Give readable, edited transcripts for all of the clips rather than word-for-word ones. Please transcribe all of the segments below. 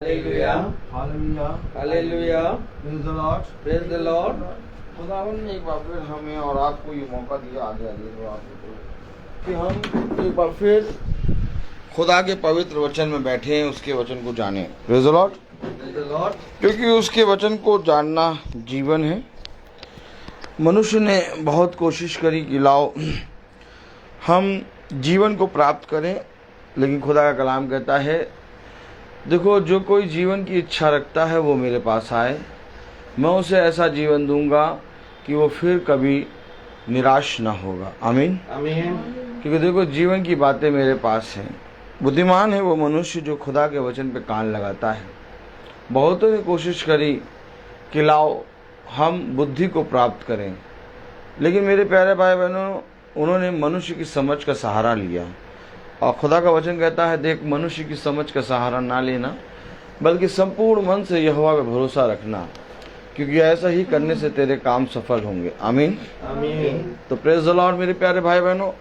Hallelujah. Hallelujah. Hallelujah. Praise the Lord. Praise the Lord. खुदावन ने एक बार फिर हमें और आपको ये मौका दिया आगे तो आपको कि हम एक बार फिर खुदा के पवित्र वचन में बैठे हैं, उसके वचन को जानें। Praise the Lord. Praise the Lord. क्योंकि उसके वचन को जानना जीवन है। मनुष्य ने बहुत कोशिश करी कि लाओ हम जीवन को प्राप्त करें, लेकिन खुदा का कलाम कहता है देखो जो कोई जीवन की इच्छा रखता है वो मेरे पास आए, मैं उसे ऐसा जीवन दूंगा कि वो फिर कभी निराश ना होगा। आमीन। आमीन। क्योंकि देखो जीवन की बातें मेरे पास हैं। बुद्धिमान है वो मनुष्य जो खुदा के वचन पे कान लगाता है। बहुतों ने कोशिश करी कि लाओ हम बुद्धि को प्राप्त करें, लेकिन मेरे प्यारे भाई बहनों उन्होंने मनुष्य की समझ का सहारा लिया। और खुदा का वचन कहता है देख मनुष्य की समझ का सहारा ना लेना, बल्कि संपूर्ण मन से यहोवा पे भरोसा रखना, क्योंकि ऐसा ही करने से तेरे काम सफल होंगे। आमीन। आमीन। तो प्रेज़ द लॉर्ड मेरे प्यारे भाई बहनों,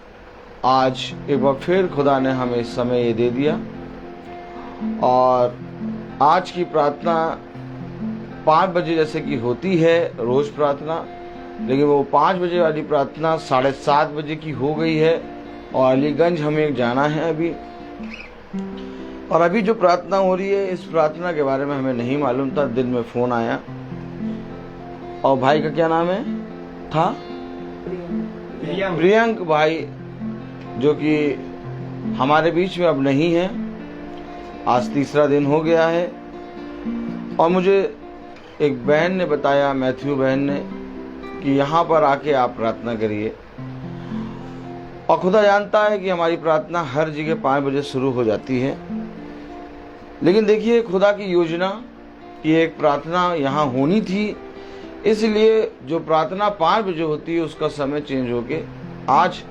आज एक बार फिर खुदा ने हमें इस समय ये दे दिया और आज की प्रार्थना 5 बजे जैसे कि होती है रोज प्रार्थना, लेकिन वो 5 बजे वाली प्रार्थना 7:30 बजे की हो गई है और अलीगंज हमें जाना है अभी। और अभी जो प्रार्थना हो रही है इस प्रार्थना के बारे में हमें नहीं मालूम था। दिन में फोन आया और भाई का क्या नाम है था प्रियंक भाई, जो कि हमारे बीच में अब नहीं है। आज तीसरा दिन हो गया है और मुझे एक बहन ने बताया, मैथ्यू बहन ने, कि यहाँ पर आके आप प्रार्थना करिए। और खुदा जानता है कि हमारी प्रार्थना हर जगह 5 बजे शुरू हो जाती है, लेकिन देखिए खुदा की योजना कि एक प्रार्थना यहाँ होनी थी, इसलिए जो प्रार्थना 5 बजे होती है उसका समय चेंज होके आज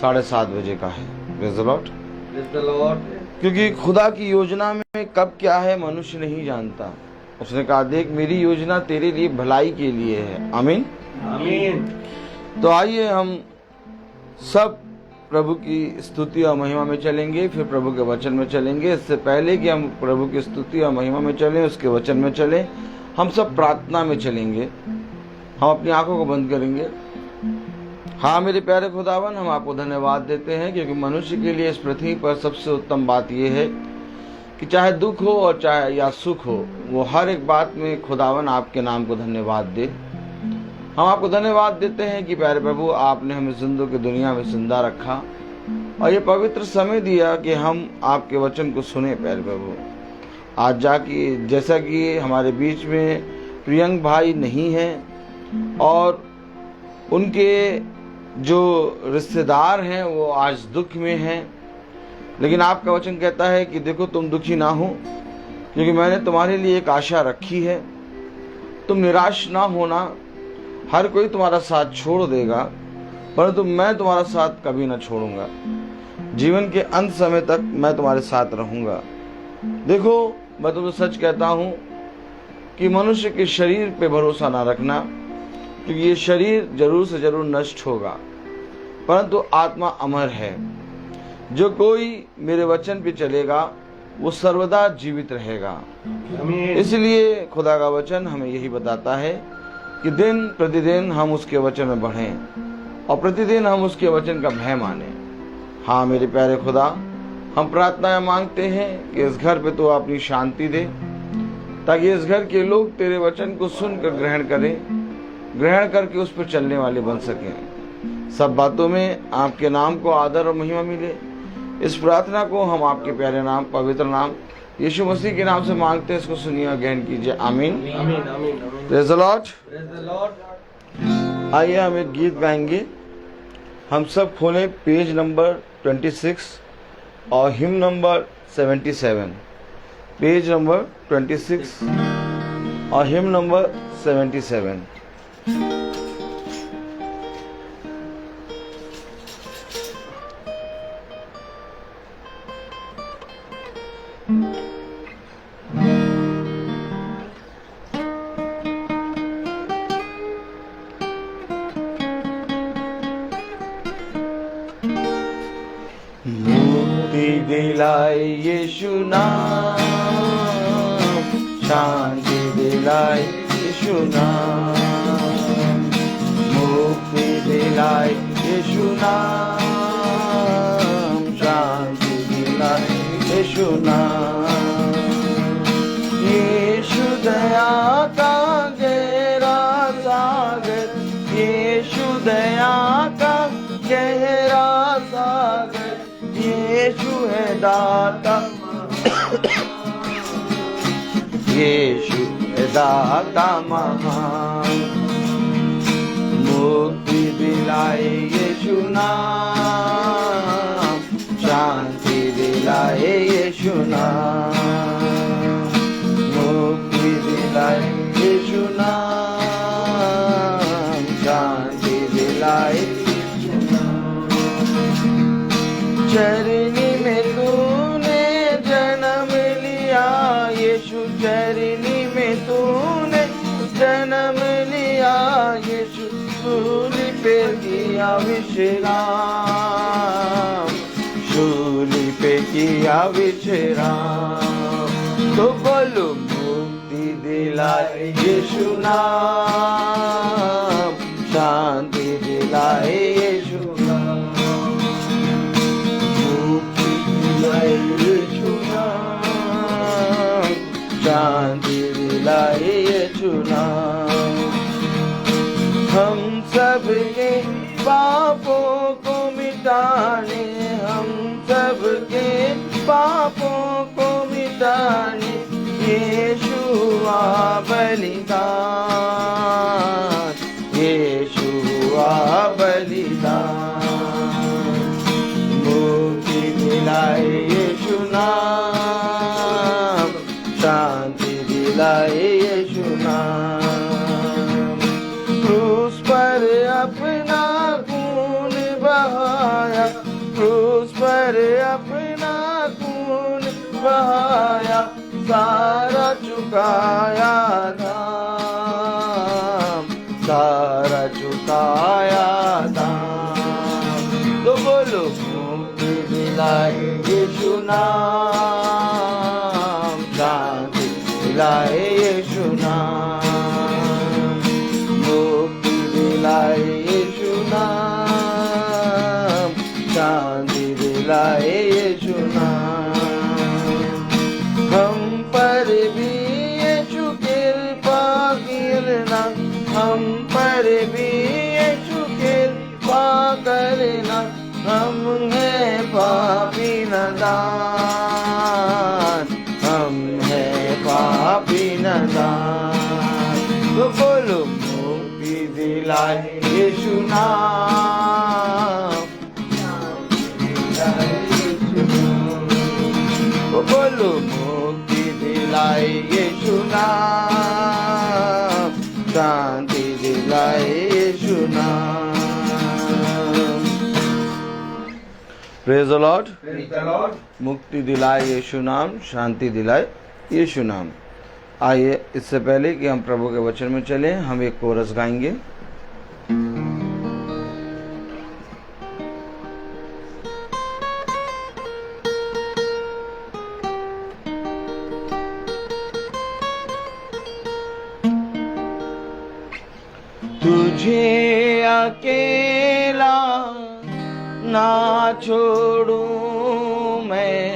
7:30 बजे का है। Praise the Lord. Praise the Lord. क्योंकि खुदा की योजना में कब क्या है मनुष्य नहीं जानता। उसने कहा देख मेरी योजना तेरे लिए भलाई के लिए है। आमीन। आमीन। तो आइए हम सब प्रभु की स्तुति और महिमा में चलेंगे, फिर प्रभु के वचन में चलेंगे। इससे पहले कि हम प्रभु की स्तुति और महिमा में चलें, उसके वचन में चलें, हम सब प्रार्थना में चलेंगे। हम अपनी आंखों को बंद करेंगे। हाँ मेरे प्यारे खुदावन, हम आपको धन्यवाद देते हैं क्योंकि मनुष्य के लिए इस पृथ्वी पर सबसे उत्तम बात यह है कि चाहे दुख हो और चाहे या सुख हो, वो हर एक बात में खुदावन आपके नाम को धन्यवाद दे। हम आपको धन्यवाद देते हैं कि प्यारे प्रभु आपने हमें जिंदों की दुनिया में जिंदा रखा और ये पवित्र समय दिया कि हम आपके वचन को सुने। प्यारे प्रभु आज जाके जैसा कि हमारे बीच में प्रियंक भाई नहीं हैं और उनके जो रिश्तेदार हैं वो आज दुख में हैं, लेकिन आपका वचन कहता है कि देखो तुम दुखी ना हो, क्योंकि मैंने तुम्हारे लिए एक आशा रखी है। तुम निराश ना होना। हर कोई तुम्हारा साथ छोड़ देगा, परंतु मैं तुम्हारा साथ कभी ना छोड़ूंगा। जीवन के अंत समय तक मैं तुम्हारे साथ रहूंगा। देखो मैं तुम्हें सच कहता हूँ कि मनुष्य के शरीर पे भरोसा ना रखना, क्योंकि ये शरीर जरूर से जरूर नष्ट होगा, परंतु आत्मा अमर है। जो कोई मेरे वचन पे चलेगा वो सर्वदा जीवित रहेगा। इसलिए खुदा का वचन हमें यही बताता है कि दिन प्रतिदिन हम उसके वचन में बढ़ें और प्रतिदिन हम उसके वचन का भय माने। हाँ मेरे प्यारे खुदा, हम प्रार्थनाएं मांगते हैं कि इस घर पे तो अपनी शांति दे, ताकि इस घर के लोग तेरे वचन को सुनकर ग्रहण करके उस पर चलने वाले बन सकें। सब बातों में आपके नाम को आदर और महिमा मिले। इस प्रार्थना को हम आपके प्यारे नाम, पवित्र नाम यीशु मसीह के नाम से मांगते हैं। इसको सुनिए और ग्रहण कीजिए। आमीन। आमीन। आमीन। Praise the Lord. Praise the Lord. आइए हम एक गीत गाएंगे। हम सब खोलें पेज नंबर 26 और हिम नंबर 77। पेज नंबर 26 और हिम नंबर 77। मुक्ति दिलाए यीशु नाम, शांति दिलाए यीशु नाम, मुक्ति दिलाए यीशु नाम, शांति दिलाए यीशु नाम। यीशु दया का गहरा सागर, यीशु दया का गहरा सागर, यीशु है दाता यीशु है दाता महान, मुक्ति दिलाए यीशु नाम, शांति दिलाए यीशु नाम, मुक्ति दिलाए यीशु नाम, शांति दिलाए यीशु नाम। चरनी में तूने जन्म लिया यीशु, चरनी में तूने जन्म लिया यीशु, शूली पे किया विश्राम, शूली पे किया विश्राम। तो बोलो मुक्ति दिलाए यीशु नाम, शांति दिलाए यीशु नाम, मुक्ति दिलाए यीशु नाम, शांति दिलाए यीशु नाम। हम सबके पापों को मिटाने, हम सबके पापों को मिटाने यीशु हुआ बलिदान, यीशु हुआ बलिदान। मुक्ति दिलाए यीशु नाम, शांति दिलाए यीशु नाम। क्रूस पर अपना खून बहाया, क्रूस पर अपना खून बहाया, सारा चुकाया दाम, सारा चुकाया दाम। तो बोलो मुक्ति दिलाए यीशु नाम, शांति दिलाए यीशु नाम, मुक्ति दिलाए यीशु नाम, शांति दिलाए यीशु नाम। हम पर भी यीशु कृपा करना, हम पर भी यीशु कृपा करना, हम हैं पापी नादान, हम हैं पापी नादान। तो बोलो मुक्ति दिलाए यीशु नाम, तो बोलो मुक्ति दिलाए यीशु नाम, शांति दिलाए यीशु नाम। Praise the Lord. Praise the Lord. मुक्ति दिलाए यीशु नाम, शांति दिलाए यीशु नाम। आइए इससे पहले कि हम प्रभु के वचन में चलें, हम एक कोरस गाएंगे। तुझे अकेला ना छोड़ूं मैं,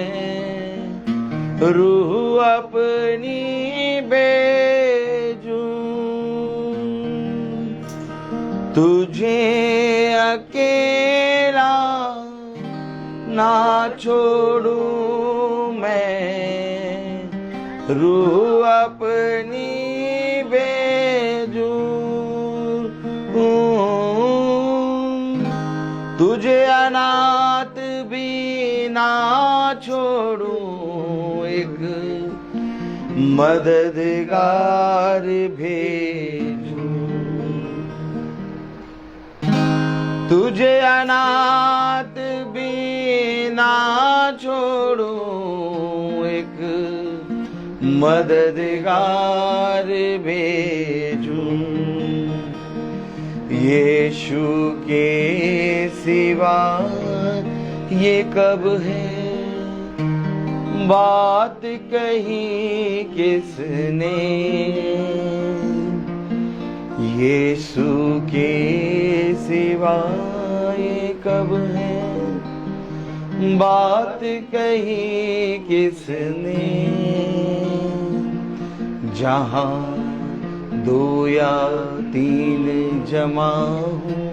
रूह अपनी भेजूं। तुझे अकेला ना छोड़ूं मैं, रूह अपनी भेजूं। तुझे अनाथ भी ना छोड़ूं, एक मददगार भेजूं। तुझे अनाथ भी ना छोड़ूं, एक मददगार भेजूं। यीशु के सिवा ये कब है, बात कही किसने, यीशु के सिवाय कब है। बात कही किसने, जहाँ 2 या 3 जमा हूँ,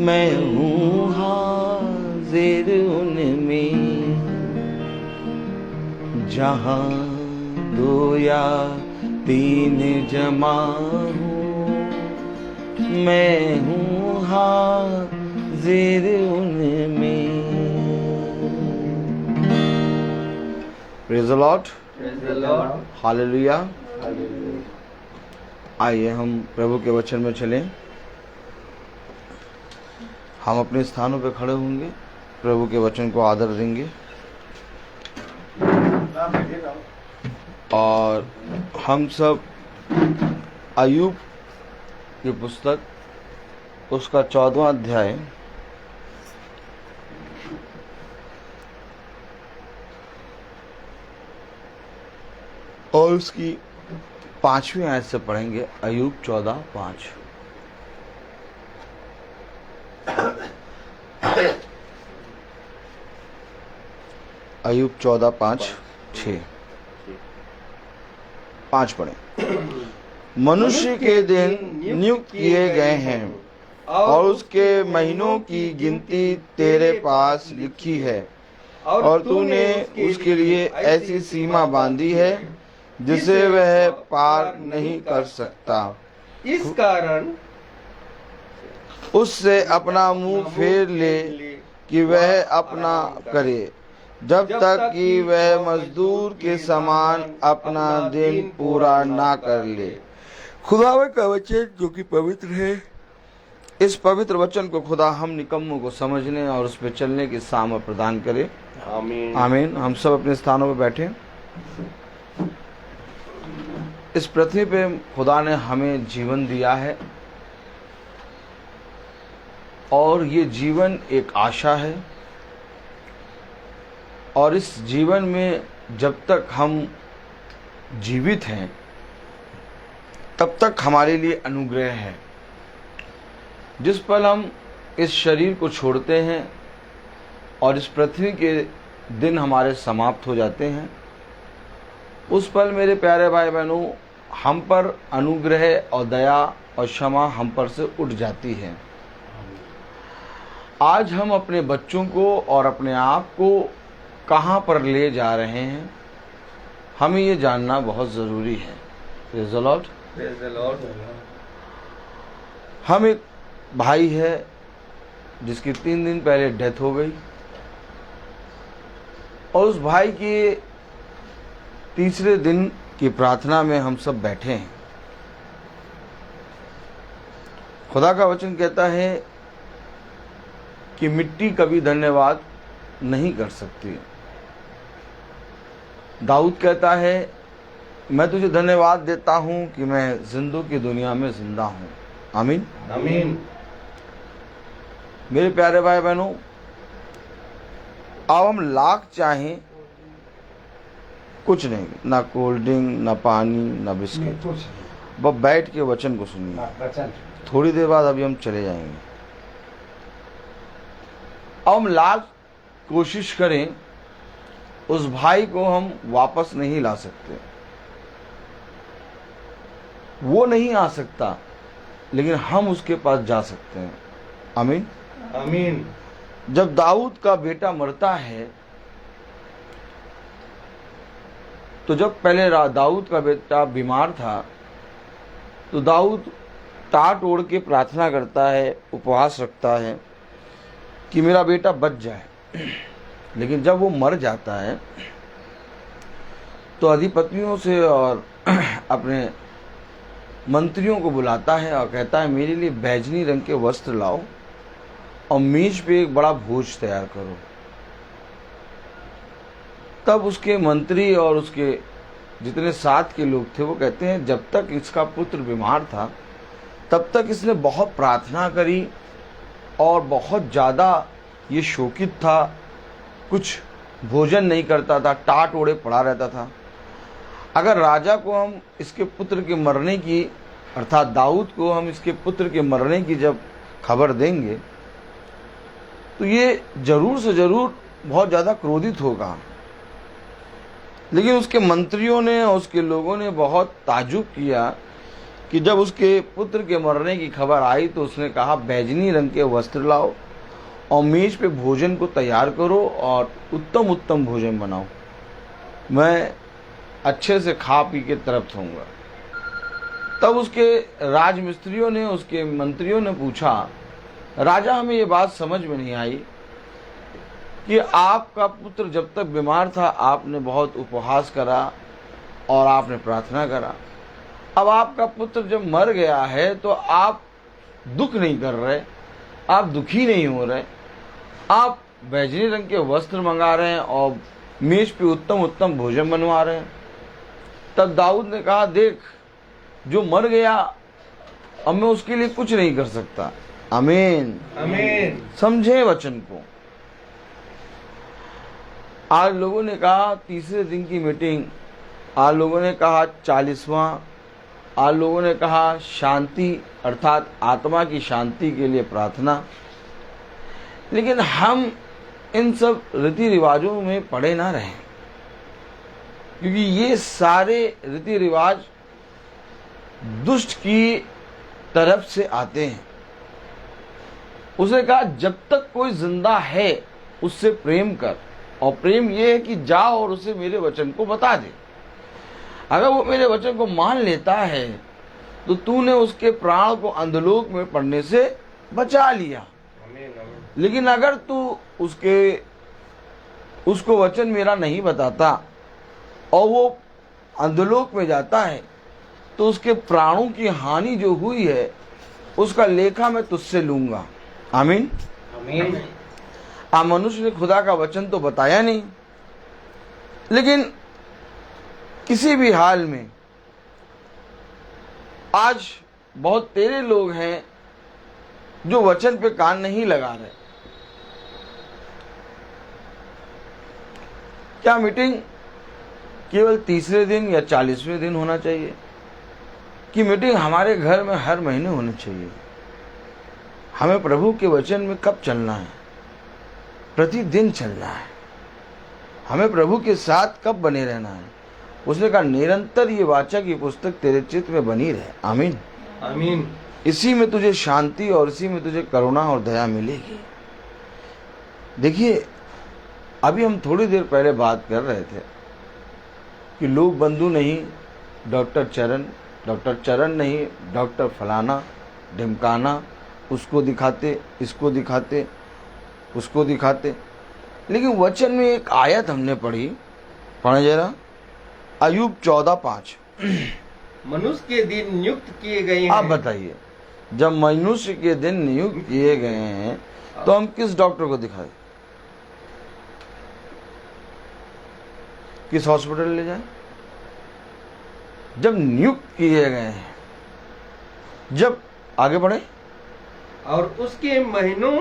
मैं हूँ हाजिर उनमें। जहाँ 2 या 3 जमा हूँ, मैं हूँ हाजिर उनमें। Praise the Lord, Praise the Lord. Hallelujah. Hallelujah. आइए हम प्रभु के वचन में चलें। हम अपने स्थानों पर खड़े होंगे, प्रभु के वचन को आदर देंगे और हम सब अय्यूब की पुस्तक उसका 14वां अध्याय और उसकी 5वीं आयत से पढ़ेंगे। अय्यूब 14:5। अय्यूब 14:5-6 5 पढ़ें। मनुष्य के दिन नियुक्त किए गए हैं और उसके महीनों की गिनती तेरे पास लिखी है, और तूने उसके लिए ऐसी सीमा बांधी है जिसे वह पार नहीं कर सकता। इस कारण उससे अपना मुंह फेर ले कि वह अपना करे, जब तक कि वह मजदूर के समान अपना दिन पूरा ना कर ले। खुदावे का वचन जो कि पवित्र है, इस पवित्र वचन को खुदा हम निकम्मों को समझने और उस पर चलने की सामर्थ प्रदान करे। आमीन। आमीन। हम सब अपने स्थानों पर बैठे। इस पृथ्वी पे खुदा ने हमें जीवन दिया है और ये जीवन एक आशा है, और इस जीवन में जब तक हम जीवित हैं तब तक हमारे लिए अनुग्रह है। जिस पल हम इस शरीर को छोड़ते हैं और इस पृथ्वी के दिन हमारे समाप्त हो जाते हैं, उस पल मेरे प्यारे भाई बहनों हम पर अनुग्रह और दया और क्षमा हम पर से उठ जाती है। आज हम अपने बच्चों को और अपने आप को कहाँ पर ले जा रहे हैं, हमें ये जानना बहुत ज़रूरी है। Praise the Lord. Praise the Lord. हम एक भाई है जिसकी 3 दिन पहले डेथ हो गई, और उस भाई के तीसरे दिन की प्रार्थना में हम सब बैठे हैं। खुदा का वचन कहता है कि मिट्टी कभी धन्यवाद नहीं कर सकती। दाऊद कहता है, मैं तुझे धन्यवाद देता हूं कि मैं जिंदों की दुनिया में जिंदा हूं। आमीन। आमीन। मेरे प्यारे भाई बहनों, अब हम लाख चाहें कुछ नहीं, ना कोल्ड ड्रिंक, ना पानी, ना बिस्किट, बस बैठ के वचन को सुनिए। थोड़ी देर बाद अभी हम चले जाएंगे। अब हम लाख कोशिश करें, उस भाई को हम वापस नहीं ला सकते, वो नहीं आ सकता, लेकिन हम उसके पास जा सकते हैं। आमीन। आमीन। जब दाऊद का बेटा मरता है, तो जब पहले दाऊद का बेटा बीमार था तो दाऊद टाट ओढ़ के प्रार्थना करता है, उपवास रखता है कि मेरा बेटा बच जाए। लेकिन जब वो मर जाता है तो अधिपतियों से और अपने मंत्रियों को बुलाता है और कहता है, मेरे लिए बैजनी रंग के वस्त्र लाओ और मेज पे एक बड़ा भोज तैयार करो। तब उसके मंत्री और उसके जितने साथ के लोग थे वो कहते हैं, जब तक इसका पुत्र बीमार था तब तक इसने बहुत प्रार्थना करी और बहुत ज़्यादा ये शोकित था, कुछ भोजन नहीं करता था, टाट ओढ़े पड़ा रहता था। अगर राजा को हम इसके पुत्र के मरने की, अर्थात दाऊद को हम इसके पुत्र के मरने की जब खबर देंगे तो ये जरूर से जरूर बहुत ज़्यादा क्रोधित होगा। लेकिन उसके मंत्रियों ने और उसके लोगों ने बहुत ताज्जुब किया कि जब उसके पुत्र के मरने की खबर आई तो उसने कहा, बैजनी रंग के वस्त्र लाओ और मेज पे भोजन को तैयार करो और उत्तम उत्तम भोजन बनाओ, मैं अच्छे से खा पी के तृप्त होऊंगा। तब उसके राजमिस्त्रियों ने, उसके मंत्रियों ने पूछा, राजा हमें ये बात समझ में नहीं आई कि आपका पुत्र जब तक बीमार था आपने बहुत उपवास करा और आपने प्रार्थना करा, अब आपका पुत्र जब मर गया है तो आप दुख नहीं कर रहे, आप दुखी नहीं हो रहे, आप बैजनी रंग के वस्त्र मंगा रहे हैं और मेज पे उत्तम उत्तम भोजन बनवा रहे हैं। तब दाऊद ने कहा, देख जो मर गया अब मैं उसके लिए कुछ नहीं कर सकता। आमीन आमीन। समझे वचन को। आज लोगों ने कहा तीसरे दिन की मीटिंग, आज लोगों ने कहा 40वां, आज लोगों ने कहा शांति अर्थात आत्मा की शांति के लिए प्रार्थना। लेकिन हम इन सब रीति रिवाजों में पड़े ना रहें, क्योंकि ये सारे रीति रिवाज दुष्ट की तरफ से आते हैं। उसने कहा जब तक कोई जिंदा है उससे प्रेम कर, और प्रेम ये है कि जाओ और उसे मेरे वचन को बता दे। अगर वो मेरे वचन को मान लेता है तो तूने उसके प्राण को अंधलोक में पड़ने से बचा लिया। लेकिन अगर तू उसको वचन मेरा नहीं बताता और वो अंधलोक में जाता है तो उसके प्राणों की हानि जो हुई है उसका लेखा मैं तुझसे लूंगा। आमीन आमीन। मनुष्य ने खुदा का वचन तो बताया नहीं, लेकिन किसी भी हाल में आज बहुत तेरे लोग हैं जो वचन पे कान नहीं लगा रहे। क्या मीटिंग केवल तीसरे दिन या 40वें दिन होना चाहिए कि मीटिंग हमारे घर में हर महीने होनी चाहिए? हमें प्रभु के वचन में कब चलना है? प्रतिदिन चलना है। हमें प्रभु के साथ कब बने रहना है? उसने कहा निरंतर ये वाचा की पुस्तक तेरे चित्त में बनी रहे। आमीन आमीन। इसी में तुझे शांति और इसी में तुझे करुणा और दया मिलेगी। देखिए, अभी हम थोड़ी देर पहले बात कर रहे थे कि लोग बंधु नहीं डॉक्टर चरण नहीं डॉक्टर फलाना ढिमकाना, उसको दिखाते, इसको दिखाते, उसको दिखाते। लेकिन वचन में एक आयत हमने पढ़ी, पढ़े जरा, अय्यूब 14:5। मनुष्य के दिन नियुक्त किए गए हैं। आप बताइए, जब मनुष्य के दिन नियुक्त किए गए हैं तो हम किस डॉक्टर को दिखाएं, किस हॉस्पिटल ले जाएं? जब नियुक्त किए गए हैं, जब आगे बढ़े, और उसके महीनों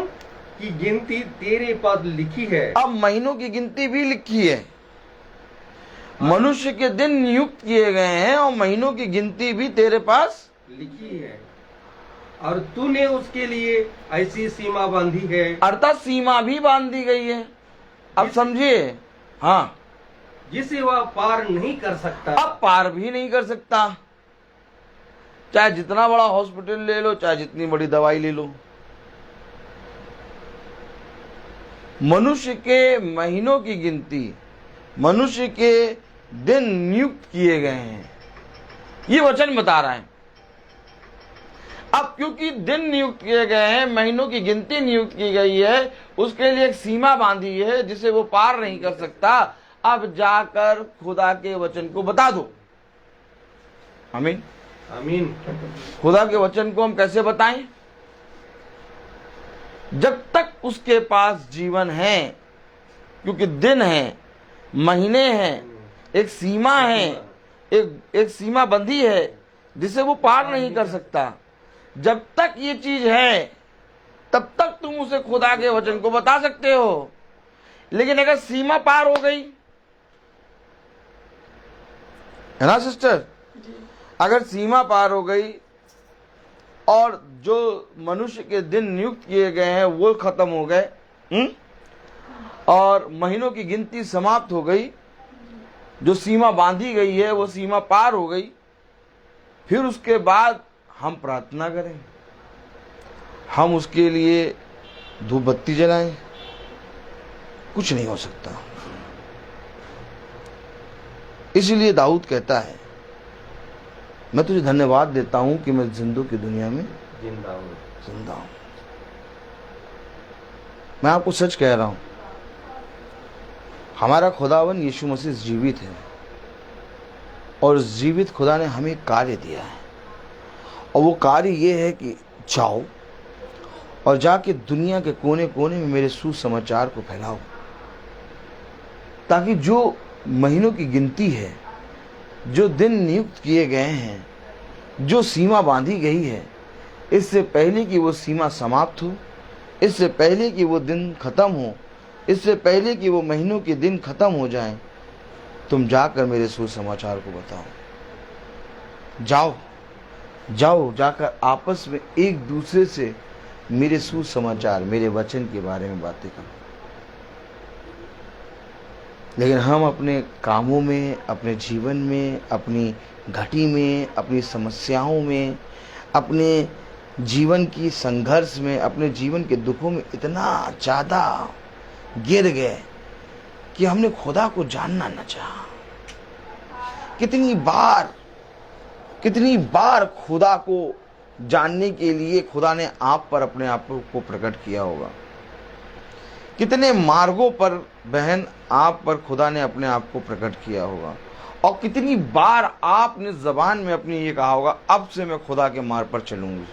की गिनती तेरे पास लिखी है। अब महीनों की गिनती भी लिखी है। मनुष्य के दिन नियुक्त किए गए हैं और महीनों की गिनती भी तेरे पास लिखी है, और तूने उसके लिए ऐसी सीमा बांधी है। अर्थात सीमा भी बांध दी गई है। अब समझिए, हाँ, जिसे वह पार नहीं कर सकता। अब पार भी नहीं कर सकता। चाहे जितना बड़ा हॉस्पिटल ले लो, चाहे जितनी बड़ी दवाई ले लो, मनुष्य के महीनों की गिनती, मनुष्य के दिन नियुक्त किए गए हैं, ये वचन बता रहा है। अब क्योंकि दिन नियुक्त किए गए हैं, महीनों की गिनती नियुक्त की गई है, उसके लिए एक सीमा बांधी है जिसे वो पार नहीं कर सकता। अब जाकर खुदा के वचन को बता दो। आमीन आमीन। खुदा के वचन को हम कैसे बताएं? जब तक उसके पास जीवन है, क्योंकि दिन है, महीने हैं, एक सीमा है, एक सीमा बंधी है जिसे वो पार नहीं कर सकता। जब तक ये चीज है तब तक तुम उसे खुदा के वचन को बता सकते हो। लेकिन अगर सीमा पार हो गई, है ना सिस्टर, अगर सीमा पार हो गई और जो मनुष्य के दिन नियुक्त किए गए हैं वो खत्म हो गए, और महीनों की गिनती समाप्त हो गई, जो सीमा बांधी गई है वो सीमा पार हो गई, फिर उसके बाद हम प्रार्थना करें, हम उसके लिए धूप बत्ती जलाएं, कुछ नहीं हो सकता। इसलिए दाऊद कहता है, मैं तुझे धन्यवाद देता हूं कि मैं जिंदों की दुनिया में जिंदा हूं। मैं आपको सच कह रहा हूं, हमारा खुदावन यीशु मसीह जीवित है, और जीवित खुदा ने हमें कार्य दिया है, और वो कार्य ये है कि जाओ और जाके दुनिया के कोने कोने में मेरे सुसमाचार को फैलाओ, ताकि जो महीनों की गिनती है, जो दिन नियुक्त किए गए हैं, जो सीमा बांधी गई है, इससे पहले कि वो सीमा समाप्त हो, इससे पहले कि वो दिन खत्म हो, इससे पहले कि वो महीनों के दिन खत्म हो जाएं, तुम जाकर मेरे सुसमाचार को बताओ। जाओ जाकर आपस में एक दूसरे से मेरे सुसमाचार, मेरे वचन के बारे में बातें करो। लेकिन हम अपने कामों में, अपने जीवन में, अपनी घटी में, अपनी समस्याओं में, अपने जीवन की संघर्ष में, अपने जीवन के दुखों में इतना ज़्यादा गिर गए कि हमने खुदा को जानना न चाहा। कितनी बार खुदा को जानने के लिए खुदा ने आप पर अपने आप को प्रकट किया होगा। कितने मार्गों पर बहन आप पर खुदा ने अपने आप को प्रकट किया होगा, और कितनी बार आपने जबान में अपनी ये कहा होगा, अब से मैं खुदा के मार्ग पर चलूंगी।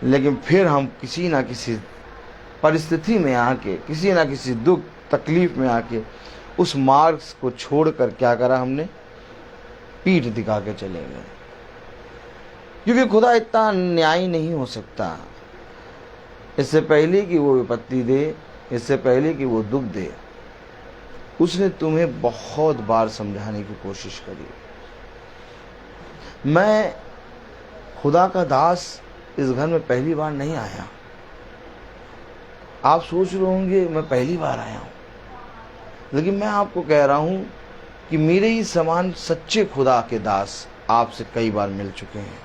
लेकिन फिर हम किसी ना किसी परिस्थिति में आके, किसी ना किसी दुख तकलीफ में आके उस मार्ग को छोड़कर क्या करा हमने, पीठ दिखा के चले गए। क्योंकि खुदा इतना न्यायी नहीं हो सकता। इससे पहले कि वो विपत्ति दे, इससे पहले कि वो दुख दे, उसने तुम्हें बहुत बार समझाने की कोशिश करी। मैं खुदा का दास इस घर में पहली बार नहीं आया। आप सोच रहे होंगे मैं पहली बार आया हूं, लेकिन मैं आपको कह रहा हूं कि मेरे ही समान सच्चे खुदा के दास आपसे कई बार मिल चुके हैं।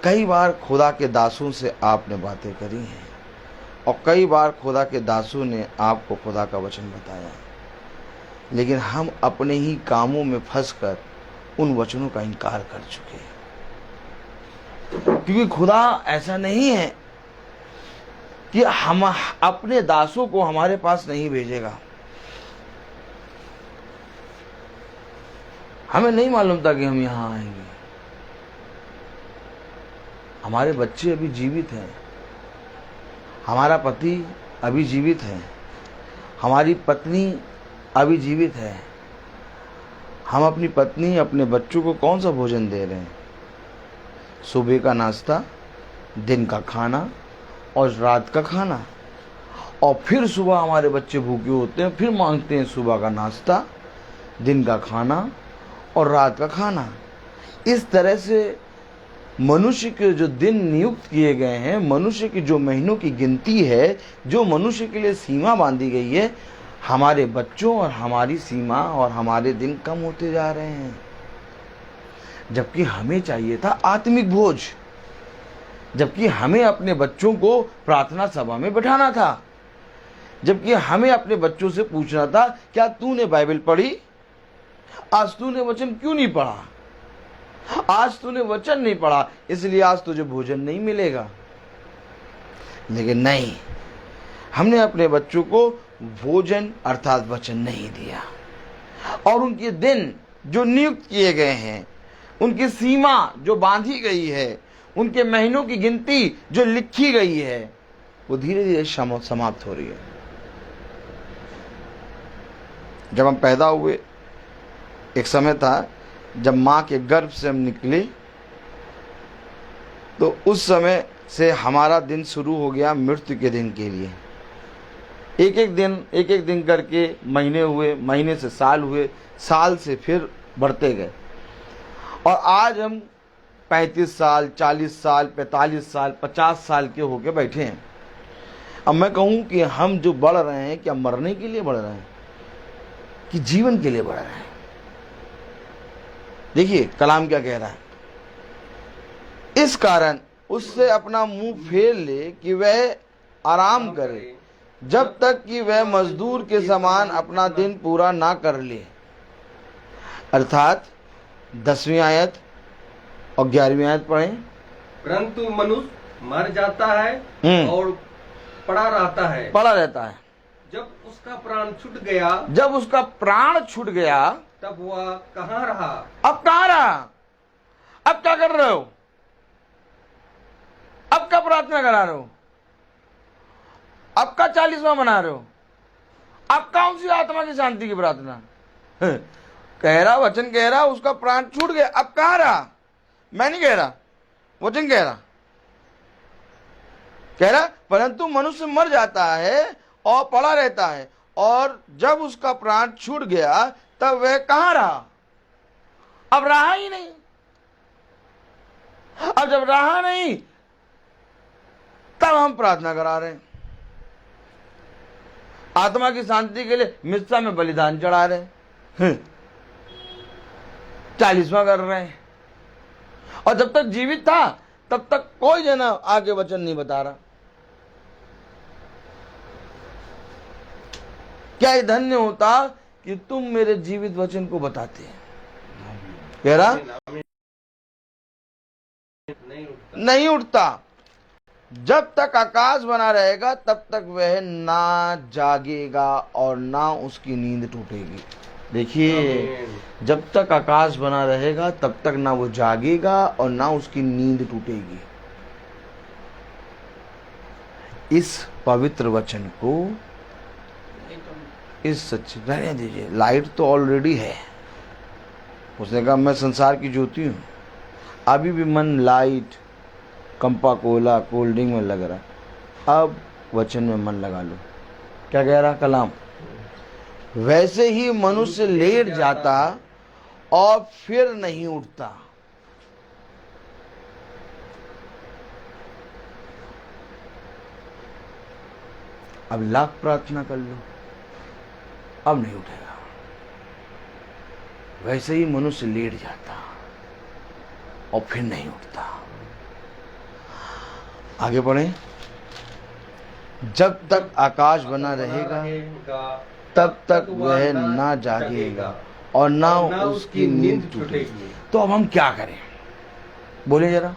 कई बार खुदा के दासों से आपने बातें करी हैं, और कई बार खुदा के दासों ने आपको खुदा का वचन बताया, लेकिन हम अपने ही कामों में फंसकर उन वचनों का इनकार कर चुके हैं। क्योंकि खुदा ऐसा नहीं है कि हम अपने दासों को हमारे पास नहीं भेजेगा। हमें नहीं मालूम था कि हम यहां आएंगे। हमारे बच्चे अभी जीवित हैं, हमारा पति अभी जीवित है, हमारी पत्नी अभी जीवित है। हम अपनी पत्नी, अपने बच्चों को कौन सा भोजन दे रहे हैं? सुबह का नाश्ता, दिन का खाना और रात का खाना। और फिर सुबह हमारे बच्चे भूखे होते हैं, फिर मांगते हैं सुबह का नाश्ता, दिन का खाना और रात का खाना। इस तरह से मनुष्य के जो दिन नियुक्त किए गए हैं, मनुष्य की जो महीनों की गिनती है, जो मनुष्य के लिए सीमा बांधी गई है, हमारे बच्चों और हमारी सीमा और हमारे दिन कम होते जा रहे हैं। जबकि हमें चाहिए था आत्मिक भोज, जबकि हमें अपने बच्चों को प्रार्थना सभा में बैठाना था, जबकि हमें अपने बच्चों से पूछना था, क्या तूने बाइबल पढ़ी? आज तूने वचन क्यों नहीं पढ़ा? आज तूने वचन नहीं पढ़ा, इसलिए आज तुझे भोजन नहीं मिलेगा। लेकिन नहीं, हमने अपने बच्चों को भोजन अर्थात वचन नहीं दिया, और उनके दिन जो नियुक्त किए गए हैं, उनकी सीमा जो बांधी गई है, उनके महीनों की गिनती जो लिखी गई है, वो धीरे धीरे समाप्त हो रही है। जब हम पैदा हुए, एक समय था जब माँ के गर्भ से हम निकले, तो उस समय से हमारा दिन शुरू हो गया मृत्यु के दिन के लिए। एक एक दिन करके महीने हुए, महीने से साल हुए, साल से फिर बढ़ते गए और आज हम 35 साल, 40 साल, 45 साल, 50 साल के होके बैठे हैं। अब मैं कहूं कि हम जो बढ़ रहे हैं, क्या मरने के लिए बढ़ रहे हैं कि जीवन के लिए बढ़ रहे हैं? देखिए कलाम क्या कह रहा है, इस कारण उससे अपना मुंह फेर ले कि वह आराम करे जब तक कि वह मजदूर के समान अपना दिन पूरा ना कर ले। अर्थात 10वीं आयत और 11वीं आयत पढ़ें। परंतु मनुष्य मर जाता है और पड़ा रहता है। जब उसका प्राण छूट गया तब वह कहाँ रहा? अब कहाँ रहा? अब क्या कर रहे हो? अब क्या प्रार्थना करा रहे हो? अब का 40वां मना रहे हो? अब कौन सी आत्मा की शांति की प्रार्थना? कह रहा, वचन कह रहा उसका प्राण छूट गया, अब कहाँ रहा? मैं नहीं कह रहा, वचन कह रहा परंतु मनुष्य मर जाता है और पड़ा रहता है, और जब उसका प्राण छूट गया तब वह कहाँ रहा? अब रहा ही नहीं। अब जब रहा नहीं तब हम प्रार्थना करा रहे हैं, आत्मा की शांति के लिए मिस्सा में बलिदान चढ़ा रहे हैं, 40वां कर रहे हैं, और जब तक जीवित था तब तक कोई जना आगे वचन नहीं बता रहा। क्या ये धन्य होता कि तुम मेरे जीवित वचन को बताते। कह रहा नहीं उठता, जब तक आकाश बना रहेगा तब तक वह ना जागेगा और ना उसकी नींद टूटेगी। देखिए, जब तक आकाश बना रहेगा तब तक ना वो जागेगा और ना उसकी नींद टूटेगी। इस पवित्र वचन को, इस सच्ची, रहने दीजिए, लाइट तो ऑलरेडी है। उसने कहा मैं संसार की ज्योति हूं। अभी भी मन लाइट, कंपा कोला, कोल्ड ड्रिंक में लग रहा है, अब वचन में मन लगा लो। क्या कह रहा कलाम? वैसे ही मनुष्य लेट जाता और फिर नहीं उठता। अब लाख प्रार्थना कर लो, अब नहीं उठेगा। वैसे ही मनुष्य लेट जाता और फिर नहीं उठता। आगे बढ़ें। जब तक आकाश बना रहेगा तब तक वह ना जागेगा और ना उसकी नींद टूटेगी। तो अब हम क्या करें? बोले जरा।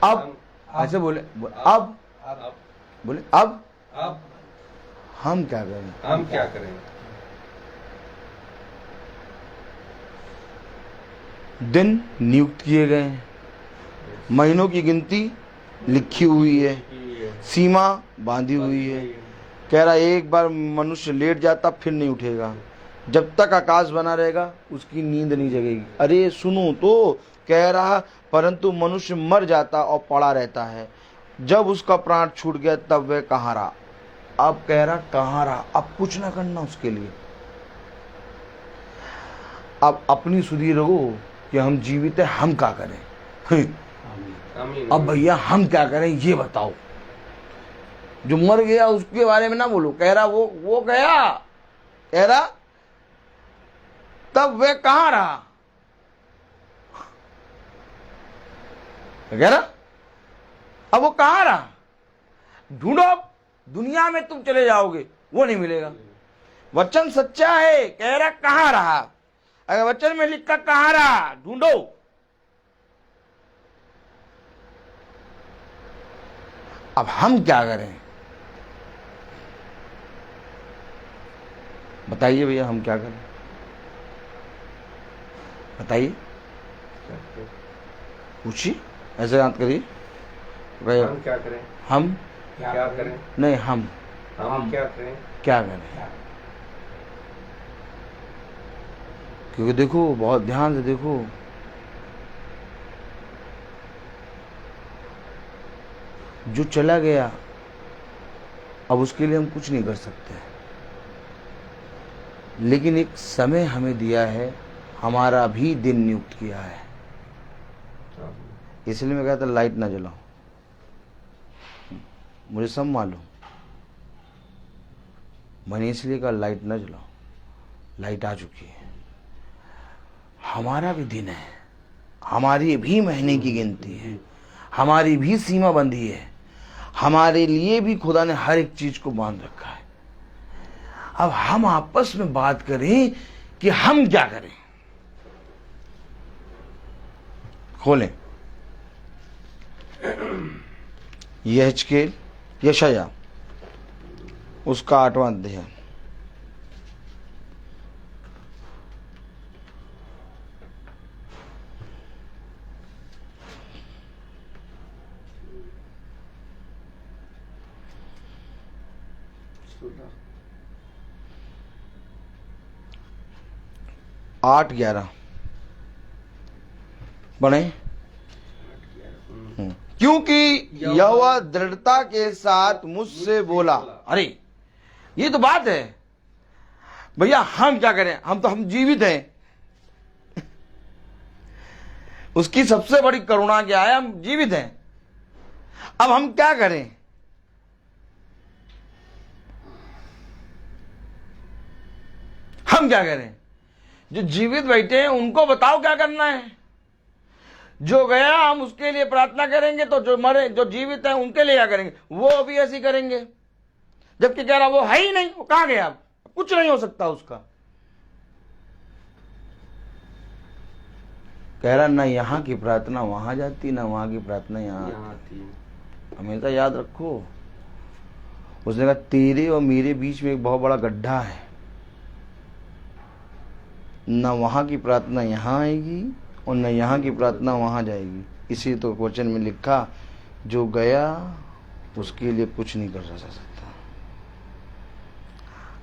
अब ऐसे बोले, अब बोले, अब हम क्या करें? दिन नियुक्त किए गए हैं, महीनों की गिनती लिखी हुई है, सीमा बांधी हुई है। कह रहा एक बार मनुष्य लेट जाता फिर नहीं उठेगा, जब तक आकाश बना रहेगा उसकी नींद नहीं जगेगी। अरे सुनो तो, कह रहा परंतु मनुष्य मर जाता और पड़ा रहता है, जब उसका प्राण छूट गया तब वह कहाँ रहा। अब कह रहा कहाँ रहा, अब कुछ ना करना उसके लिए। अब अपनी सुधी रहो कि हम जीवित है, हम क्या करें? अब भैया हम क्या करें ये बताओ। जो मर गया उसके बारे में ना बोलो। कह रहा वो गया, कह रहा तब वह कहाँ रहा। कह रहा अब वो कहाँ रहा। ढूंढो, दुनिया में तुम चले जाओगे वो नहीं मिलेगा। वचन सच्चा है, कह रहा कहाँ रहा। अगर वचन में लिखा कहाँ रहा, ढूंढो। अब हम क्या करें? बताइए भैया, हम क्या करें? बताइए, पूछिए, ऐसे याद करिए। हम क्या करें? हम क्या करें? नहीं, हम क्या करें? क्या करें? क्योंकि देखो, बहुत ध्यान से देखो, जो चला गया अब उसके लिए हम कुछ नहीं कर सकते, लेकिन एक समय हमें दिया है, हमारा भी दिन नियुक्त किया है। इसलिए मैं कहता लाइट ना जलाओ, मुझे सब मालूम, मैंने इसलिए कहा लाइट ना जलाओ, लाइट आ चुकी है। हमारा भी दिन है, हमारी भी महीने की गिनती है, हमारी भी सीमा बंदी है, हमारे लिए भी खुदा ने हर एक चीज को बांध रखा है। अब हम आपस में बात करें कि हम क्या करें। खोलें यहेजकेल, यशायाह उसका 8वां अध्याय। आठ 11 बने। क्योंकि यहोवा दृढ़ता के साथ मुझसे बोला। अरे ये तो बात है भैया, हम क्या करें, हम जीवित हैं। उसकी सबसे बड़ी करुणा क्या है, हम जीवित हैं। अब हम क्या करें, हम क्या करें। जो जीवित बैठे हैं उनको बताओ क्या करना है। जो गया हम उसके लिए प्रार्थना करेंगे, तो जो मरे, जो जीवित हैं उनके लिए क्या करेंगे, वो भी ऐसी करेंगे। जबकि कह रहा वो है ही नहीं, वो कहां गया, अब कुछ नहीं हो सकता उसका। कह रहा ना यहाँ की प्रार्थना वहां जाती, ना वहां की प्रार्थना यहाँ आती। हमेशा याद रखो, उसने कहा तेरे और मेरे बीच में एक बहुत बड़ा गड्ढा है, न वहां की प्रार्थना यहाँ आएगी और न यहाँ की प्रार्थना वहां जाएगी। इसी तो वचन में लिखा, जो गया उसके लिए कुछ नहीं कर सकता।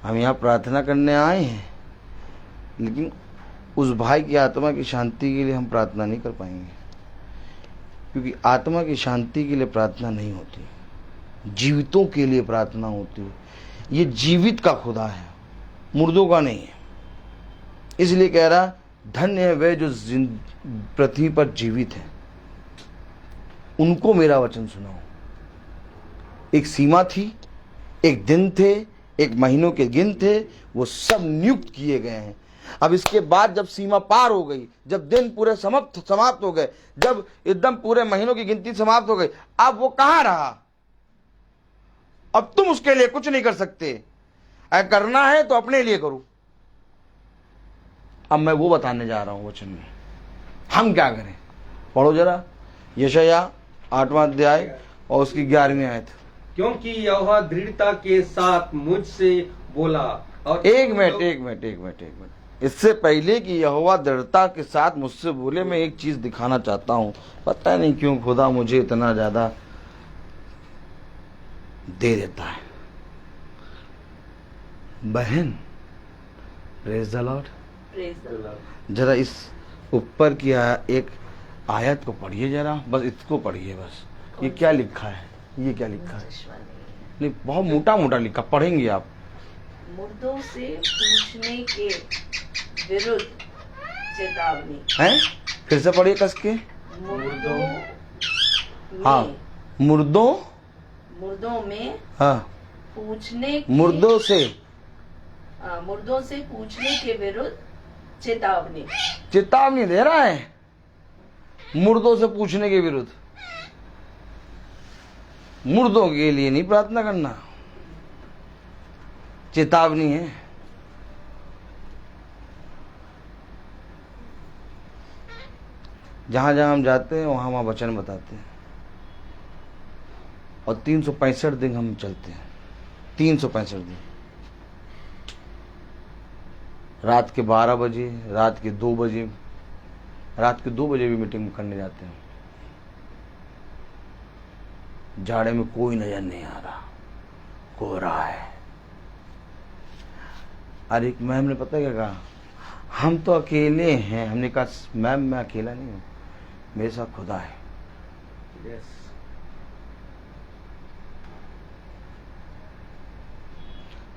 हम यहाँ प्रार्थना करने आए हैं, लेकिन उस भाई की आत्मा की शांति के लिए हम प्रार्थना नहीं कर पाएंगे, क्योंकि आत्मा की शांति के लिए प्रार्थना नहीं होती, जीवितों के लिए प्रार्थना होती है। ये जीवित का खुदा है, मुर्दों का नहीं है। इसलिए कह रहा धन्य है वे जो पृथ्वी पर जीवित हैं, उनको मेरा वचन सुनाओ। एक सीमा थी, एक दिन थे, एक महीनों के गिन थे, वो सब नियुक्त किए गए हैं। अब इसके बाद जब सीमा पार हो गई, जब दिन पूरे समाप्त हो गए, जब एकदम पूरे महीनों की गिनती समाप्त हो गई, अब वो कहां रहा। अब तुम उसके लिए कुछ नहीं कर सकते। अगर करना है तो अपने लिए करो। अब मैं वो बताने जा रहा हूं वचन में, हम क्या करें। पढ़ो जरा यशायाह 8वां अध्याय और उसकी 11वीं आयत। क्योंकि यहोवा दृढ़ता के साथ मुझसे बोला। और एक मिनट, इससे पहले कि यहोवा दृढ़ता के साथ मुझसे बोले, मैं एक चीज दिखाना चाहता हूं। पता नहीं क्यों खुदा मुझे इतना ज्यादा दे देता है। बहन, प्रेज द लॉर्ड। जरा इस ऊपर की एक आयत को पढ़िए जरा, बस इसको पढ़िए बस। ये क्या लिखा है, ये क्या लिखा है। नहीं, बहुत मोटा मोटा लिखा, पढ़ेंगे आप। मुर्दों से पूछने के विरुद्ध चेतावनी है। फिर से पढ़िए कस के। मुर्दों हाँ, मुर्दों में हाँ, पूछने मुर्दों से पूछने के विरुद्ध चेतावनी दे रहा है। मुर्दों से पूछने के विरुद्ध, मुर्दों के लिए नहीं प्रार्थना करना, चेतावनी है। जहां जहां हम जाते हैं वहां वचन बताते हैं, और 365 दिन हम चलते हैं। 365 दिन, रात के 12 बजे, रात के 2 बजे, रात के 2 बजे भी मीटिंग करने जाते हैं। जाड़े में कोई नजर नहीं आ रहा, कोहरा है। अरे एक मैम ने पता क्या कहा, हम तो अकेले हैं। हमने कहा मैम मैं अकेला नहीं हूं, मेरे साथ खुदा है।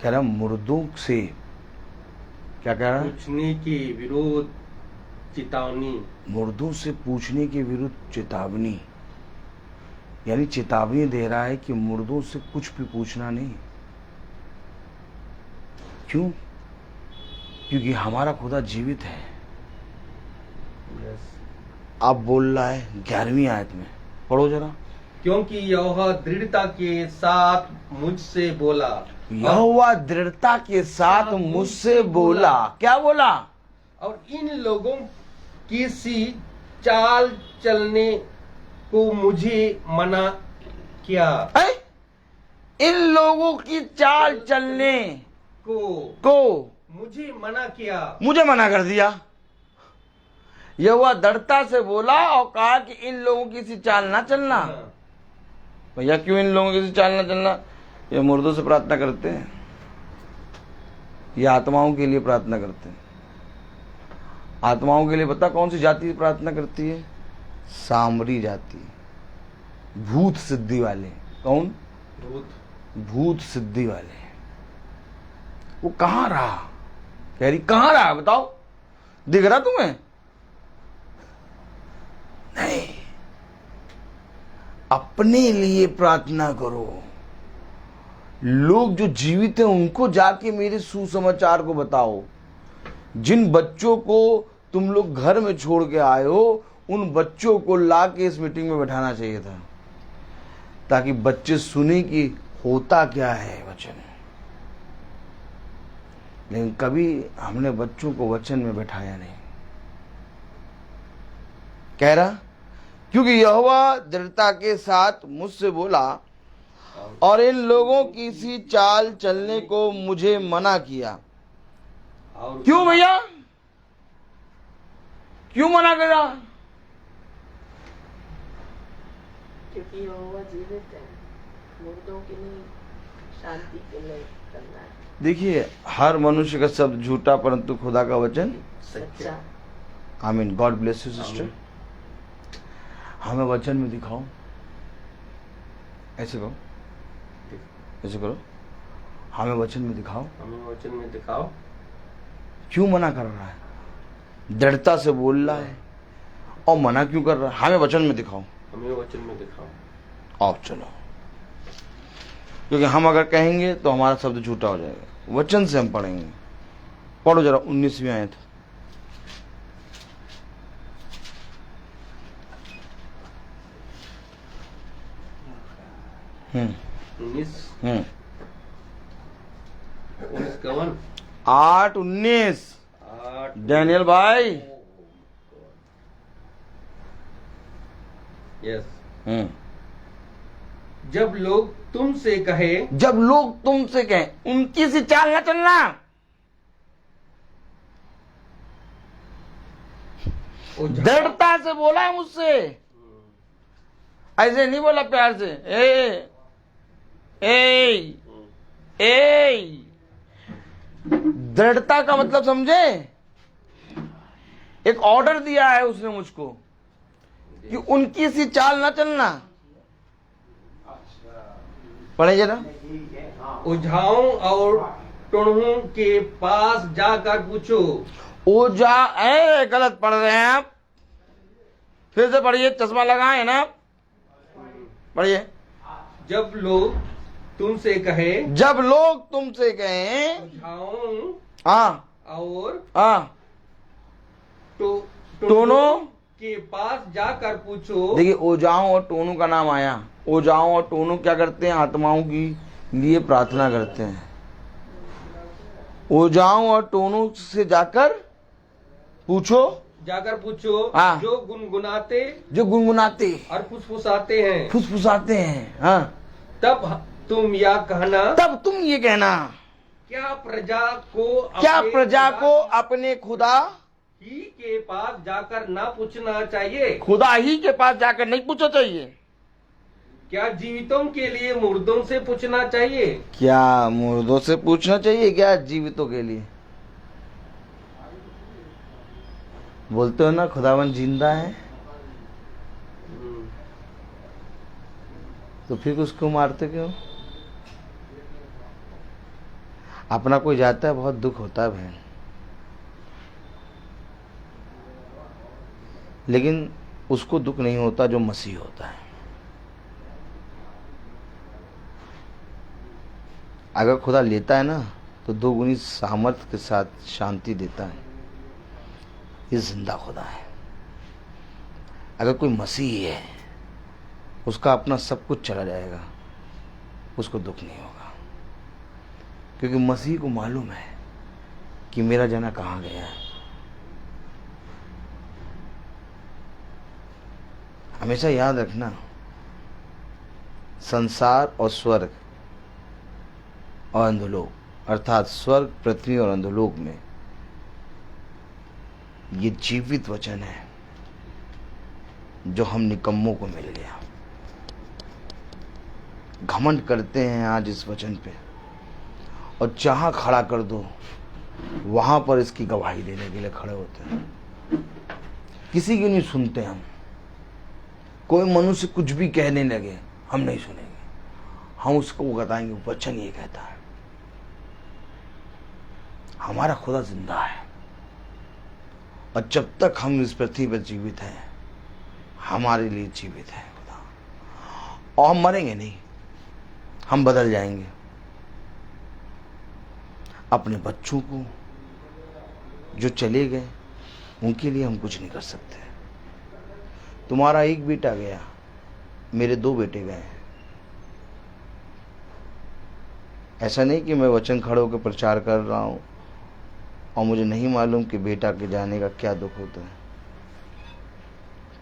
कह रहा मुर्दों से, क्या कह रहा है? पूछने के विरोध चेतावनी। मुर्दों से पूछने के विरुद्ध चेतावनी, यानी चेतावनी दे रहा है कि मुर्दों से कुछ भी पूछना नहीं। क्यों? क्योंकि हमारा खुदा जीवित है। आप बोल रहा है 11वीं आयत में, पढ़ो जरा। क्योंकि यहोवा दृढ़ता के साथ मुझसे बोला। यहोवा दृढ़ता के साथ मुझसे बोला। क्या बोला? और इन लोगों की सी चाल चलने को मुझे मना किया। इन लोगों की चाल चलने को मुझे मना किया। मुझे मना कर दिया। यहोवा दृढ़ता से बोला और कहा कि इन लोगों की सी चाल ना चलना। भैया क्यों इन लोगों की सी चाल ना चलना? ये मुर्दों से प्रार्थना करते हैं, ये आत्माओं के लिए प्रार्थना करते हैं। आत्माओं के लिए पता कौन सी जाति प्रार्थना करती है? सामरी जाति, भूत सिद्धि वाले। कौन? भूत सिद्धि वाले। वो कहां रहा? कह रही कहां रहा? बताओ, दिख रहा तुम्हें? नहीं, अपने लिए प्रार्थना करो। लोग जो जीवित हैं उनको जाके मेरे सुसमाचार को बताओ। जिन बच्चों को तुम लोग घर में छोड़ के आए हो, उन बच्चों को ला के इस मीटिंग में बैठाना चाहिए था, ताकि बच्चे सुने कि होता क्या है वचन। लेकिन कभी हमने बच्चों को वचन में बैठाया नहीं। कह रहा क्योंकि यहोवा दृढ़ता के साथ मुझसे बोला और इन लोगों की सी चाल चलने को मुझे मना किया। क्यों भैया? क्यों मना करा? क्योंकि यहोवा जीवित है, मुर्दों के लिए शांति के लिए करना है। देखिए, हर मनुष्य का शब्द झूठा, परंतु खुदा का वचन सच्चा। आमीन। God bless you sister. हमें वचन में दिखाओ। ऐसे करो, ऐसे करो। हमें वचन में दिखाओ। हमें वचन में दिखाओ। क्यों मना कर रहा है? दृढ़ता से बोल रहा है और मना क्यों कर रहा है? हमें वचन में दिखाओ। हमें वचन में दिखाओ। आओ चलो, क्योंकि हम अगर कहेंगे तो हमारा शब्द झूठा हो जाएगा। वचन से हम पढ़ेंगे। पढ़ो जरा 19वीं आयत। उन्नीस 8:19। डैनियल भाई। यस। जब लोग तुमसे कहे, जब लोग तुमसे कहें उनकी सी चाल ना चलना। दृढ़ता से बोला है मुझसे, ऐसे नहीं बोला प्यार से। दृढ़ता का मतलब समझे? एक ऑर्डर दिया है उसने मुझको कि उनकी सी चाल ना चलना। पढ़े जरा। ओझाओं और टोनहों के पास जाकर पूछो। ओझा गलत पढ़ रहे हैं आप, फिर से पढ़िए। चश्मा लगाए ना, पढ़िए। जब लोग तुमसे कहे, जब लोग तुमसे कहें ओझाओं और टोनों के पास जाकर पूछो। देखिए, ओझाओं और टोनों का नाम आया। ओझाओं और टोनों क्या करते हैं? आत्माओं की लिए प्रार्थना करते हैं। ओझाओं और टोनों से जाकर पूछो। जो गुनगुनाते और फुसफुसाते हैं। हाँ। तब तुम ये कहना, क्या प्रजा को अपने खुदा ही के पास जाकर ना पूछना चाहिए? खुदा ही के पास जाकर नहीं पूछना चाहिए। क्या जीवितों के लिए मुर्दों से पूछना चाहिए? क्या मुर्दों से पूछना चाहिए? क्या जीवितों के लिए? बोलते हो ना खुदावन जिंदा है, तो फिर उसको मारते क्यों? अपना कोई जाता है बहुत दुख होता है बहन, लेकिन उसको दुख नहीं होता जो मसीह होता है। अगर खुदा लेता है ना तो दोगुनी सामर्थ्य के साथ शांति देता है। ये जिंदा खुदा है। अगर कोई मसीह है उसका अपना सब कुछ चला जाएगा, उसको दुख नहीं होगा, क्योंकि मसीह को मालूम है कि मेरा जना कहाँ गया है। हमेशा याद रखना, संसार और स्वर्ग और अंधलोक, अर्थात स्वर्ग, पृथ्वी और अंधलोक में ये जीवित वचन है जो हम निकम्मों को मिल गया। घमंड करते हैं आज इस वचन पे, और जहां खड़ा कर दो वहां पर इसकी गवाही देने के लिए खड़े होते हैं। किसी की नहीं सुनते हम। कोई मनुष्य कुछ भी कहने लगे हम नहीं सुनेंगे, हम उसको बताएंगे वचन ये कहता है। हमारा खुदा जिंदा है, और जब तक हम इस पृथ्वी पर जीवित हैं हमारे लिए जीवित है खुदा, और हम मरेंगे नहीं, हम बदल जाएंगे। अपने बच्चों को जो चले गए उनके लिए हम कुछ नहीं कर सकते। तुम्हारा एक बेटा गया, मेरे 2 बेटे गए। ऐसा नहीं कि मैं वचन खड़े होकर प्रचार कर रहा हूं और मुझे नहीं मालूम कि बेटा के जाने का क्या दुख होता है।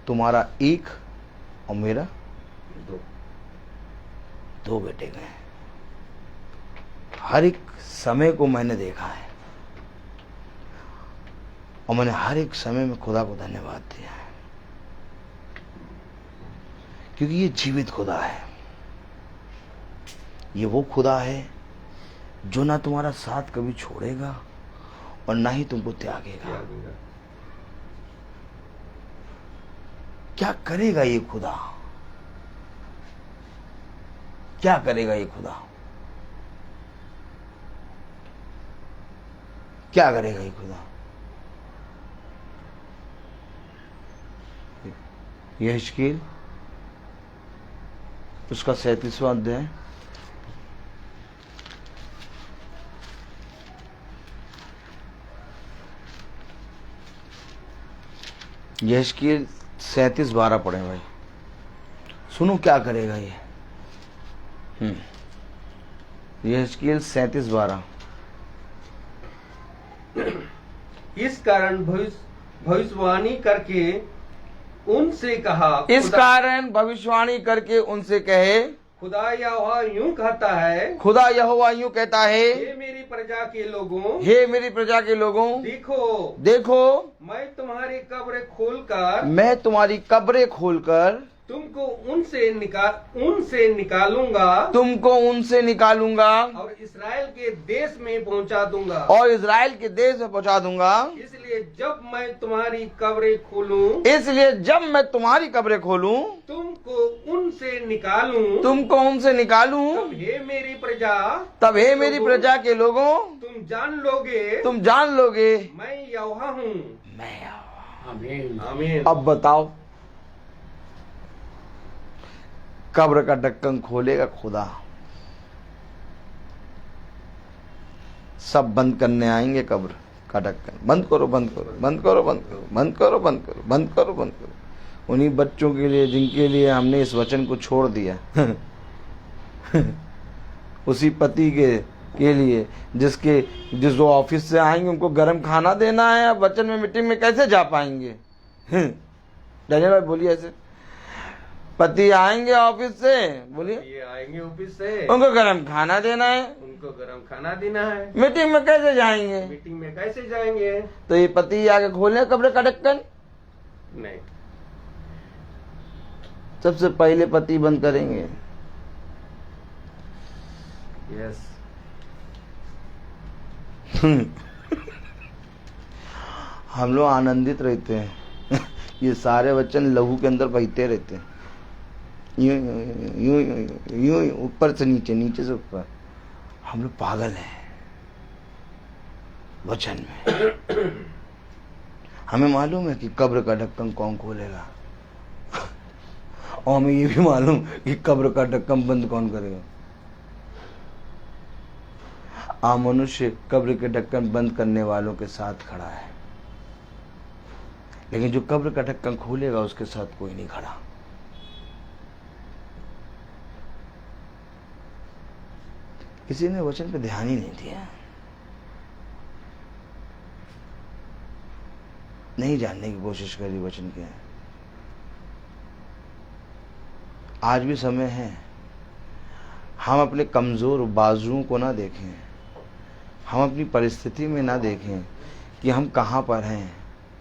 तुम्हारा एक और मेरा 2 बेटे गए। हर एक समय को मैंने देखा है, और मैंने हर एक समय में खुदा को धन्यवाद दिया है, क्योंकि ये जीवित खुदा है। ये वो खुदा है जो ना तुम्हारा साथ कभी छोड़ेगा और ना ही तुमको त्यागेगा। क्या करेगा ये खुदा? क्या करेगा ये खुदा? क्या करेगा ये खुदा? यहेजकेल उसका 37वां अध्याय, यहेजकेल 37:12 पढ़े भाई। सुनो क्या करेगा ये। यहेजकेल 37:12। इस कारण भविष्यवाणी करके उनसे कहा, इस कारण भविष्यवाणी करके उनसे कहे, खुदा यहोवा यूं कहता है, खुदा यहोवा यूं कहता है, हे मेरी प्रजा के लोगों, हे मेरी प्रजा के लोगों, देखो देखो मैं तुम्हारी कब्रें खोलकर, मैं तुम्हारी कब्रें खोलकर तुमको उनसे निकालूंगा, तुमको उनसे निकालूंगा और इस्राएल के देश में पहुंचा दूंगा, और इज़राइल के देश में पहुंचा दूंगा। इसलिए जब मैं तुम्हारी कब्रें खोलूं, इसलिए जब मैं तुम्हारी कब्रें खोलूं, तुमको उनसे निकालूं, तुमको उनसे निकालूं, तब हे मेरी प्रजा, तब हे मेरी प्रजा के लोगों, तुम जान लोगे मैं यहोवा हूँ। मैं यहोवा। आमीन आमीन। अब बताओ, कब्र का ढक्कन खोलेगा खुदा, सब बंद करने आएंगे कब्र का ढक्कन। बंद करो, बंद करो, बंद करो, बंद करो, बंद करो, बंद करो, बंद करो, बंद करो। उन्हीं बच्चों के लिए जिनके लिए हमने इस वचन को छोड़ दिया उसी पति के लिए जिस ऑफिस से आएंगे उनको गर्म खाना देना है। अब वचन में मीटिंग में कैसे जा पाएंगे? डैनियल भाई बोलिए ऐसे। पति आएंगे ऑफिस से, बोलिए, ये आएंगे ऑफिस से, उनको गरम खाना देना है, उनको गरम खाना देना है। मीटिंग में कैसे जाएंगे? मीटिंग में कैसे जाएंगे? तो ये पति आके खोले कब्र का ढक्कन? नहीं, सबसे पहले पति बंद करेंगे। यस। हम लोग आनंदित रहते हैं ये सारे वचन लहू के अंदर बहते रहते हैं, यूं यूं यूं यूं, ऊपर से नीचे, नीचे से ऊपर। हम लोग पागल हैं। वचन में। हमें मालूम है कि कब्र का ढक्कन कौन खोलेगा, और हमें ये भी मालूम कि कब्र का ढक्कन बंद कौन करेगा। मनुष्य कब्र के ढक्कन बंद करने वालों के साथ खड़ा है, लेकिन जो कब्र का ढक्कन खोलेगा उसके साथ कोई नहीं खड़ा। किसी ने वचन पे ध्यान ही नहीं दिया, नहीं जानने की कोशिश करी वचन क्या है। आज भी समय है, हम अपने कमजोर बाजुओं को ना देखें, हम अपनी परिस्थिति में ना देखें कि हम कहाँ पर हैं।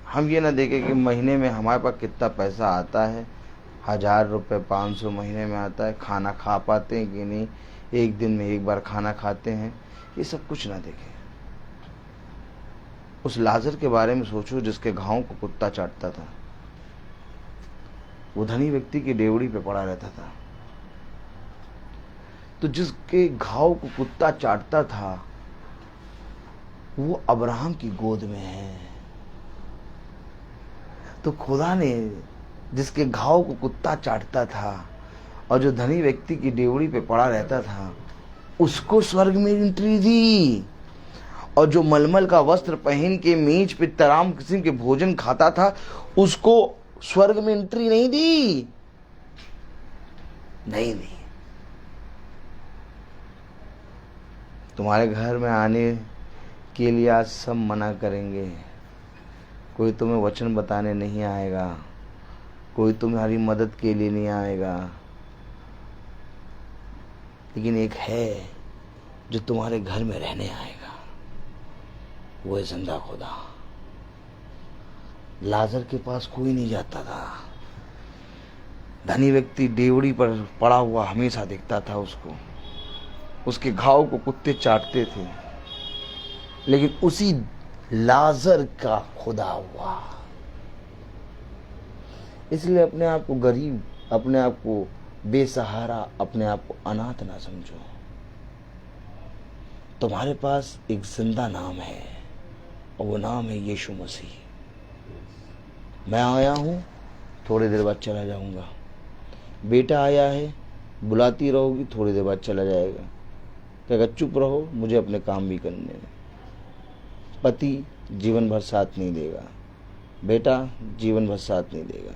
हम ये ना देखें कि महीने में हमारे पास कितना पैसा आता है, 1000 रुपये 500 महीने में आता है, खाना खा पाते हैं कि नहीं, एक दिन में एक बार खाना खाते हैं, ये सब कुछ ना देखें। उस लाजर के बारे में सोचो जिसके घावों को कुत्ता चाटता था। वो धनी व्यक्ति की डेवड़ी पे पड़ा रहता था, तो जिसके घाव को कुत्ता चाटता था वो अब्राहम की गोद में है। तो खुदा ने जिसके घाव को कुत्ता चाटता था और जो धनी व्यक्ति की डेवड़ी पे पड़ा रहता था उसको स्वर्ग में एंट्री दी, और जो मलमल का वस्त्र पहन के मेज पे तमाम किस्म के भोजन खाता था उसको स्वर्ग में एंट्री नहीं दी, नहीं दी। तुम्हारे घर में आने के लिए आज सब मना करेंगे, कोई तुम्हें वचन बताने नहीं आएगा, कोई तुम्हारी मदद के लिए नहीं आएगा, लेकिन एक है जो तुम्हारे घर में रहने आएगा, वो है जिंदा खुदा। लाजर के पास कोई नहीं जाता था, धनी व्यक्ति डेवड़ी पर पड़ा हुआ हमेशा दिखता था उसको, उसके घाव को कुत्ते चाटते थे, लेकिन उसी लाजर का खुदा हुआ। इसलिए अपने आप को गरीब, अपने आप को बेसहारा, अपने आप को अनाथ ना समझो। तुम्हारे पास एक जिंदा नाम है और वो नाम है यीशु मसीह। मैं आया हूँ, थोड़ी देर बाद चला जाऊंगा। बेटा आया है, बुलाती रहोगी, थोड़ी देर बाद चला जाएगा। कहेगा चुप रहो, मुझे अपने काम भी करने हैं। पति जीवन भर साथ नहीं देगा, बेटा जीवन भर साथ नहीं देगा,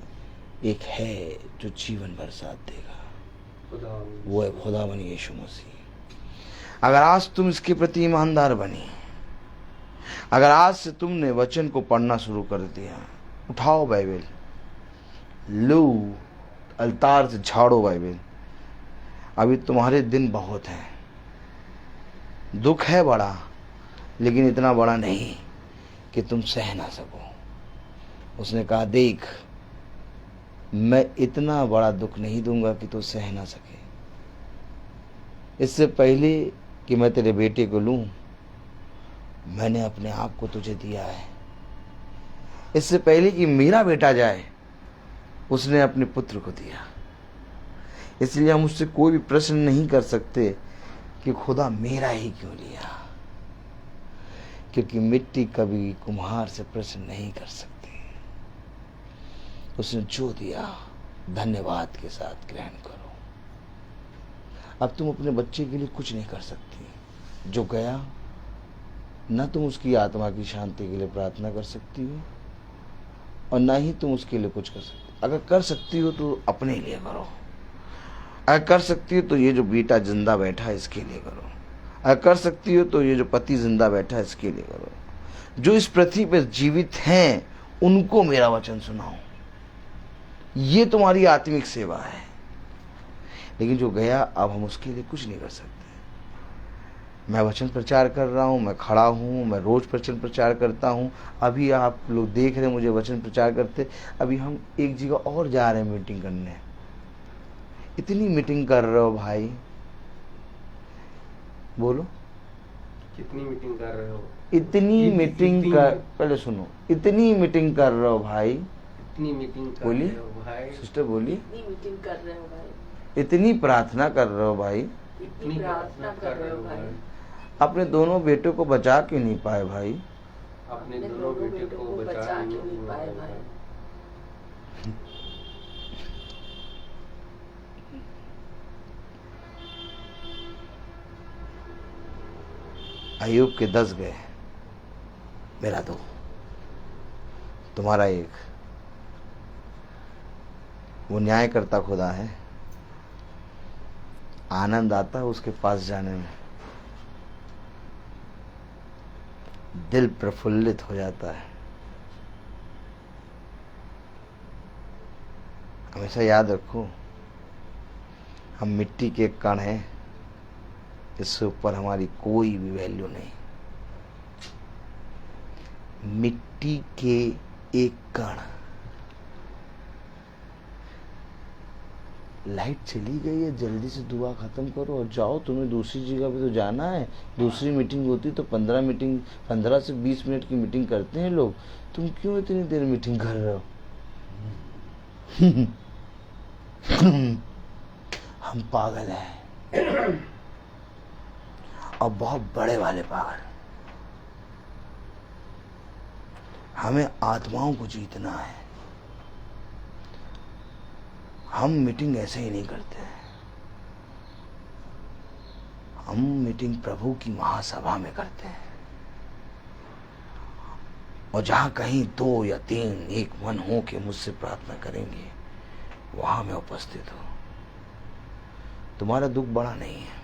एक है जो जीवन भर साथ देगा, वो है खुदावन यीशु मसीह। अगर आज तुम इसके प्रति ईमानदार बनी, अगर आज से तुमने वचन को पढ़ना शुरू कर दिया, उठाओ बाइबल, लो अलतार से झाड़ो बाइबल। अभी तुम्हारे दिन बहुत हैं, दुख है बड़ा, लेकिन इतना बड़ा नहीं कि तुम सह ना सको। उसने कहा देख, मैं इतना बड़ा दुख नहीं दूंगा कि तू सह ना सके। इससे पहले कि मैं तेरे बेटे को लूं, मैंने अपने आप को तुझे दिया है। इससे पहले कि मेरा बेटा जाए, उसने अपने पुत्र को दिया। इसलिए हम उससे कोई भी प्रश्न नहीं कर सकते कि खुदा मेरा ही क्यों लिया, क्योंकि मिट्टी कभी कुम्हार से प्रश्न नहीं कर सकती। उसने जो दिया धन्यवाद के साथ ग्रहण करो। अब तुम अपने बच्चे के लिए कुछ नहीं कर सकती। जो गया, न तुम उसकी आत्मा की शांति के लिए प्रार्थना कर सकती हो और न ही तुम उसके लिए कुछ कर सकती। अगर कर सकती हो तो अपने लिए करो, अगर कर सकती हो तो ये जो बेटा जिंदा बैठा है इसके लिए करो, अगर कर सकती हो तो ये जो पति जिंदा बैठा है इसके लिए करो। जो इस पृथ्वी पर जीवित हैं उनको मेरा वचन सुनाओ, ये तुम्हारी आत्मिक सेवा है। लेकिन जो गया, अब हम उसके लिए कुछ नहीं कर सकते। मैं वचन प्रचार कर रहा हूँ, मैं खड़ा हूँ, मैं रोज वचन प्रचार करता हूँ। अभी आप लोग देख रहे हैं मुझे वचन प्रचार करते। अभी हम एक जगह और जा रहे हैं मीटिंग करने। इतनी मीटिंग कर रहे हो भाई, बोलो कितनी मीटिंग कर रहे हो? इतनी मीटिंग कर, पहले सुनो, इतनी मीटिंग कर रहे हो भाई, इतनी मीटिंग कर बोली रहे हो भाई, सिस्टर बोली, इतनी मीटिंग कर रहे हो भाई, इतनी प्रार्थना कर रहे हो भाई, इतनी प्रार्थना कर रहे हो भाई। अपने दोनों बेटों को बचा क्यों नहीं पाए भाई? अपने अपने दोनों बेटे को बचा के नहीं पाए भाई। अय्यूब के 10 गए, मेरा 2, तुम्हारा 1। वो न्याय करता खुदा है, आनंद आता है उसके पास जाने में, दिल प्रफुल्लित हो जाता है। हमेशा याद रखो, हम मिट्टी के कण हैं, इससे ऊपर हमारी कोई भी वैल्यू नहीं। मिट्टी के एक कण। लाइट चली गई है, जल्दी से दुआ खत्म करो और जाओ, तुम्हें दूसरी जगह पे तो जाना है। दूसरी मीटिंग होती तो 15 से 20 मिनट की मीटिंग करते हैं लोग, तुम क्यों इतनी देर मीटिंग कर रहे हो? हम पागल हैं, और बहुत बड़े वाले पागल। हमें आत्माओं को जीतना है। हम मीटिंग ऐसे ही नहीं करते। हम मीटिंग प्रभु की महासभा में करते हैं, और जहां कहीं 2 या 3 एक मन हो के मुझसे प्रार्थना करेंगे, वहां मैं उपस्थित हूं। तुम्हारा दुख बड़ा नहीं है।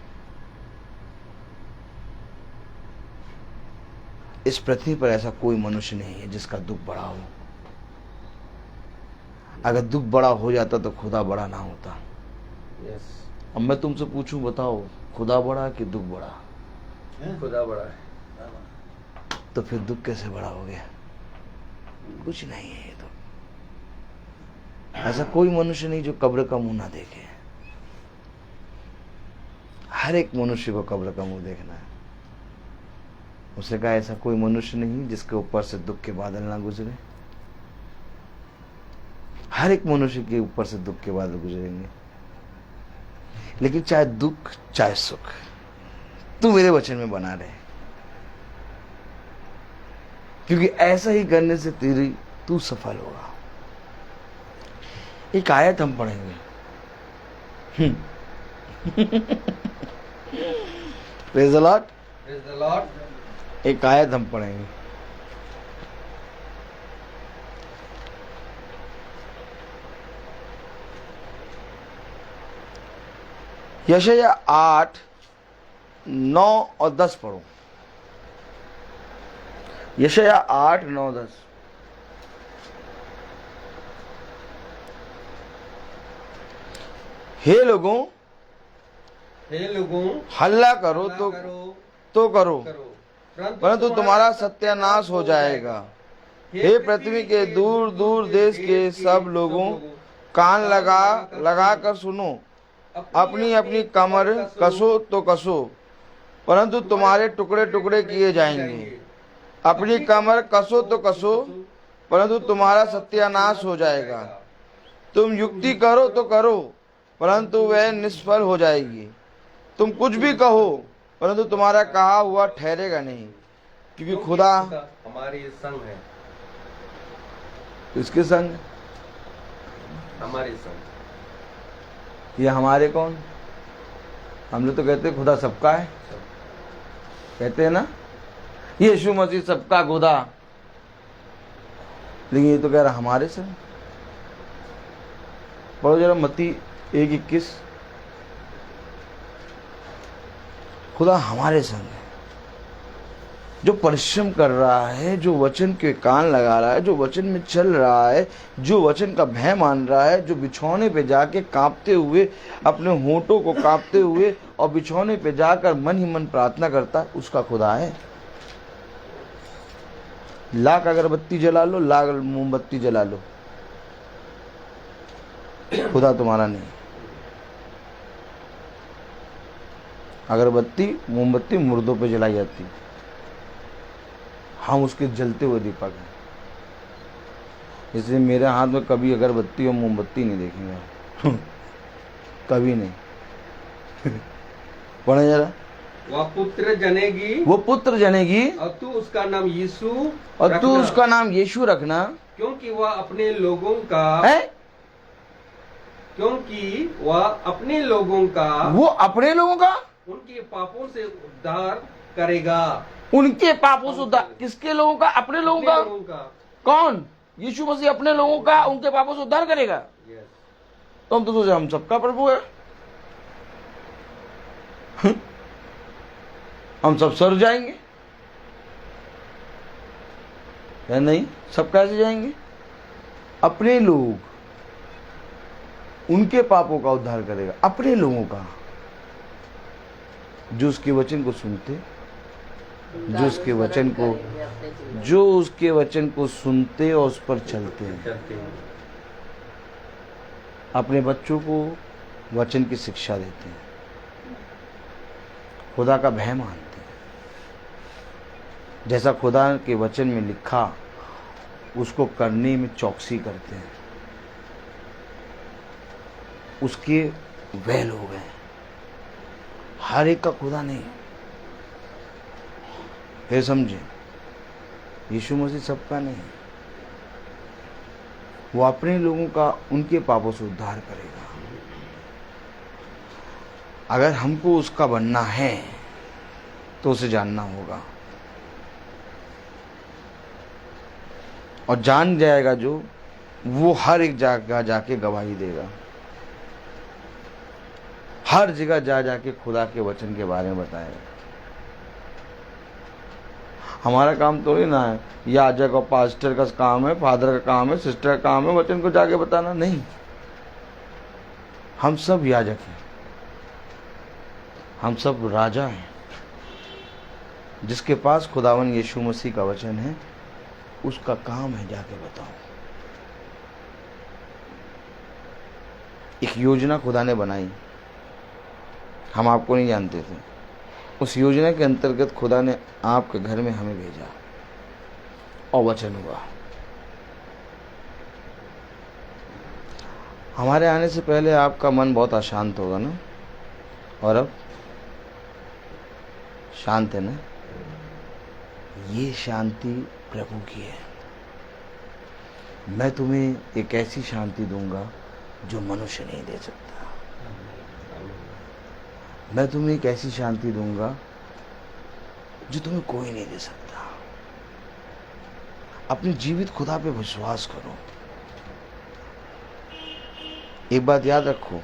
इस पृथ्वी पर ऐसा कोई मनुष्य नहीं है जिसका दुख बड़ा हो। अगर दुख बड़ा हो जाता तो खुदा बड़ा ना होता। अब मैं तुमसे पूछूं, बताओ, खुदा बड़ा कि दुख बड़ा? खुदा बड़ा है। तो फिर दुख कैसे बड़ा हो गया? कुछ नहीं है ये तो। ऐसा कोई मनुष्य नहीं जो कब्र का मुंह ना देखे। हर एक मनुष्य को कब्र का मुंह देखना है। उसने कहा ऐसा कोई मनुष्य नहीं जिसके ऊपर से दुख के बादल ना गुजरे। हर एक मनुष्य के ऊपर से दुख के बादल गुजरेंगे, लेकिन चाहे दुख चाहे सुख, तू मेरे वचन में बना रहे, क्योंकि ऐसा ही करने से तू सफल होगा। एक आयत हम पढ़ेंगे। Praise the Lord. Praise the Lord. एक आयत हम पढ़ेंगे। यशायाह 8, 9 और 10 पढ़ो। यशायाह 8, 9, 10। हे लोगों, हल्ला करो तो करो, परंतु तुम्हारा सत्यानाश हो जाएगा। हे पृथ्वी के दूर दूर देश के सब लोगों, कान लगा कर सुनो। अपनी अपनी कमर कसो तो कसो, परंतु तुम्हारे टुकड़े टुकड़े किए जाएंगे। अपनी कमर कसो तो कसो, परंतु तुम्हारा सत्यानाश हो जाएगा। तुम युक्ति करो तो करो, परंतु वह निष्फल हो जाएगी। तुम कुछ भी कहो, परंतु तुम्हारा कहा हुआ ठहरेगा नहीं, क्योंकि खुदा हमारे संग है। इसके संग? हमारे संग। ये हमारे कौन? हम लोग तो कहते हैं खुदा सबका है, कहते हैं ना, यीशु मसीह सबका खुदा, लेकिन ये तो कह रहा हमारे संग। पढ़ो जरा मत्ती 1:21। खुदा हमारे संग है। जो परिश्रम कर रहा है, जो वचन के कान लगा रहा है, जो वचन में चल रहा है, जो वचन का भय मान रहा है, जो बिछौने पे जाके कांपते हुए, अपने होंठों को कांपते हुए और बिछौने पे जाकर मन ही मन प्रार्थना करता है, उसका खुदा है। लाख अगरबत्ती जला लो, लाख मोमबत्ती जला लो, खुदा तुम्हारा नहीं। अगरबत्ती मोमबत्ती मुर्दों पे जलाई जाती, हम उसके जलते हुए दीपक हैं। इसलिए मेरे हाथ में कभी अगरबत्ती और मोमबत्ती नहीं देखेंगे। कभी नहीं। पढ़े जरा वह पुत्र जनेगी, वो पुत्र जनेगी, और तू उसका नाम यीशु और तू रखना, उसका नाम यीशु रखना, क्योंकि वह अपने लोगों का है, क्योंकि वह अपने लोगों का वो अपने लोगों का उनके पापों से उद्धार करेगा। उनके पापों से उद्धार, किसके लोगों का? अपने लोगों अपने का। लोगों का। कौन? यीशु मसीह अपने लोगों का उनके पापों से उद्धार करेगा। Yes. तो हम तो सोचे हम सबका प्रभु है, हम सब सर जाएंगे या नहीं? सब कैसे जाएंगे? अपने लोग, उनके पापों का उद्धार करेगा, अपने लोगों का, जो उसके वचन को सुनते, जो उसके वचन को, जो उसके वचन को सुनते और उस पर चलते हैं, चलते हैं। अपने बच्चों को वचन की शिक्षा देते हैं, खुदा का भय मानते हैं, जैसा खुदा के वचन में लिखा उसको करने में चौकसी करते हैं, उसके वह लोग हैं। हर एक का खुदा नहीं, फिर समझे, यीशु मसीह सबका नहीं, वो अपने लोगों का उनके पापों से उद्धार करेगा। अगर हमको उसका बनना है तो उसे जानना होगा, और जान जाएगा जो, वो हर एक जगह जाके गवाही देगा, हर जगह जा जाके खुदा के वचन के बारे में बताएगा। हमारा काम तो नहीं ना है, याजक और पास्टर का काम है, फादर का काम है, सिस्टर का काम है वचन को जाके बताना, नहीं। हम सब याजक हैं, हम सब राजा हैं, जिसके पास खुदावन यीशु मसीह का वचन है, उसका काम है जाके बताओ। एक योजना खुदा ने बनाई, हम आपको नहीं जानते थे, उस योजना के अंतर्गत खुदा ने आपके घर में हमें भेजा और वचन हुआ। हमारे आने से पहले आपका मन बहुत अशांत होगा ना, और अब शांत है ना। ये शांति प्रभु की है। मैं तुम्हें एक ऐसी शांति दूंगा जो मनुष्य नहीं दे सकता। मैं तुम्हें एक ऐसी शांति दूंगा जो तुम्हें कोई नहीं दे सकता। अपने जीवित खुदा पे विश्वास करो। एक बात याद रखो,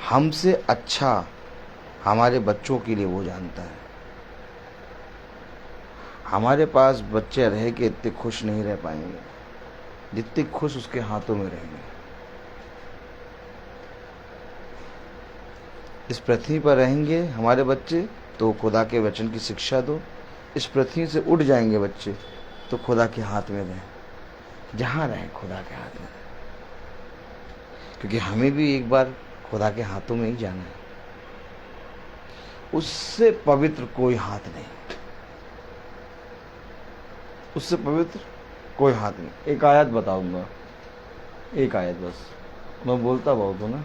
हमसे अच्छा हमारे बच्चों के लिए वो जानता है। हमारे पास बच्चे रह के इतने खुश नहीं रह पाएंगे जितने खुश उसके हाथों में रहेंगे। इस पृथ्वी पर रहेंगे हमारे बच्चे तो खुदा के वचन की शिक्षा दो। इस पृथ्वी से उड़ जाएंगे बच्चे तो खुदा के हाथ में रहें। जहाँ रहें खुदा के हाथ में रहें, क्योंकि हमें भी एक बार खुदा के हाथों में ही जाना है। उससे पवित्र कोई हाथ नहीं, उससे पवित्र कोई हाथ नहीं। एक आयत बताऊंगा, एक आयत बस, मैं बोलता बहुत हूँ ना,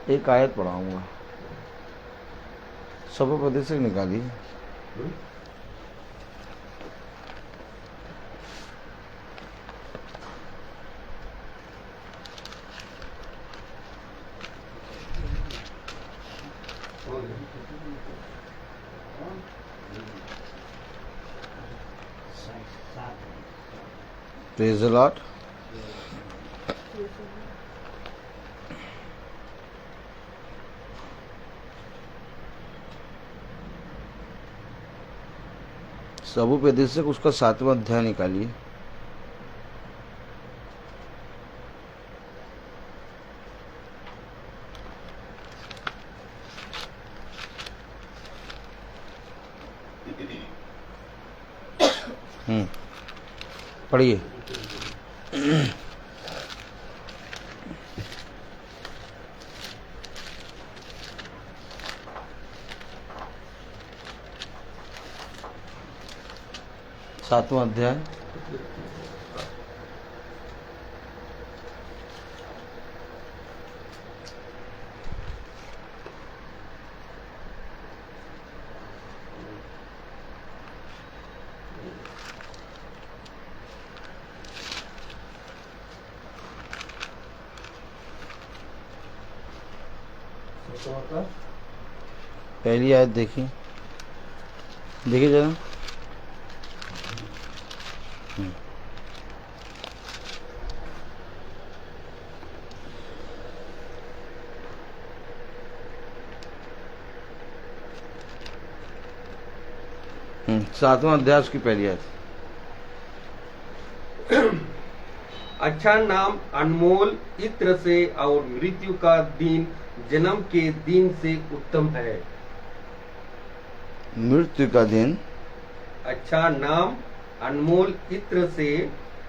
एक आयत पढ़ाऊंगा। सब प्रदेश से निकाली। Praise the Lord. सबोपदेशक उसका 7वां अध्याय निकालिए। पढ़िए। सातवां अध्याय पहली आयत देखिए, देखिए जरा। सातवां अध्याय की पहली आयत। अच्छा नाम अनमोल इत्र से और मृत्यु का दिन जन्म के दिन से उत्तम है। मृत्यु का दिन, अच्छा नाम अनमोल इत्र से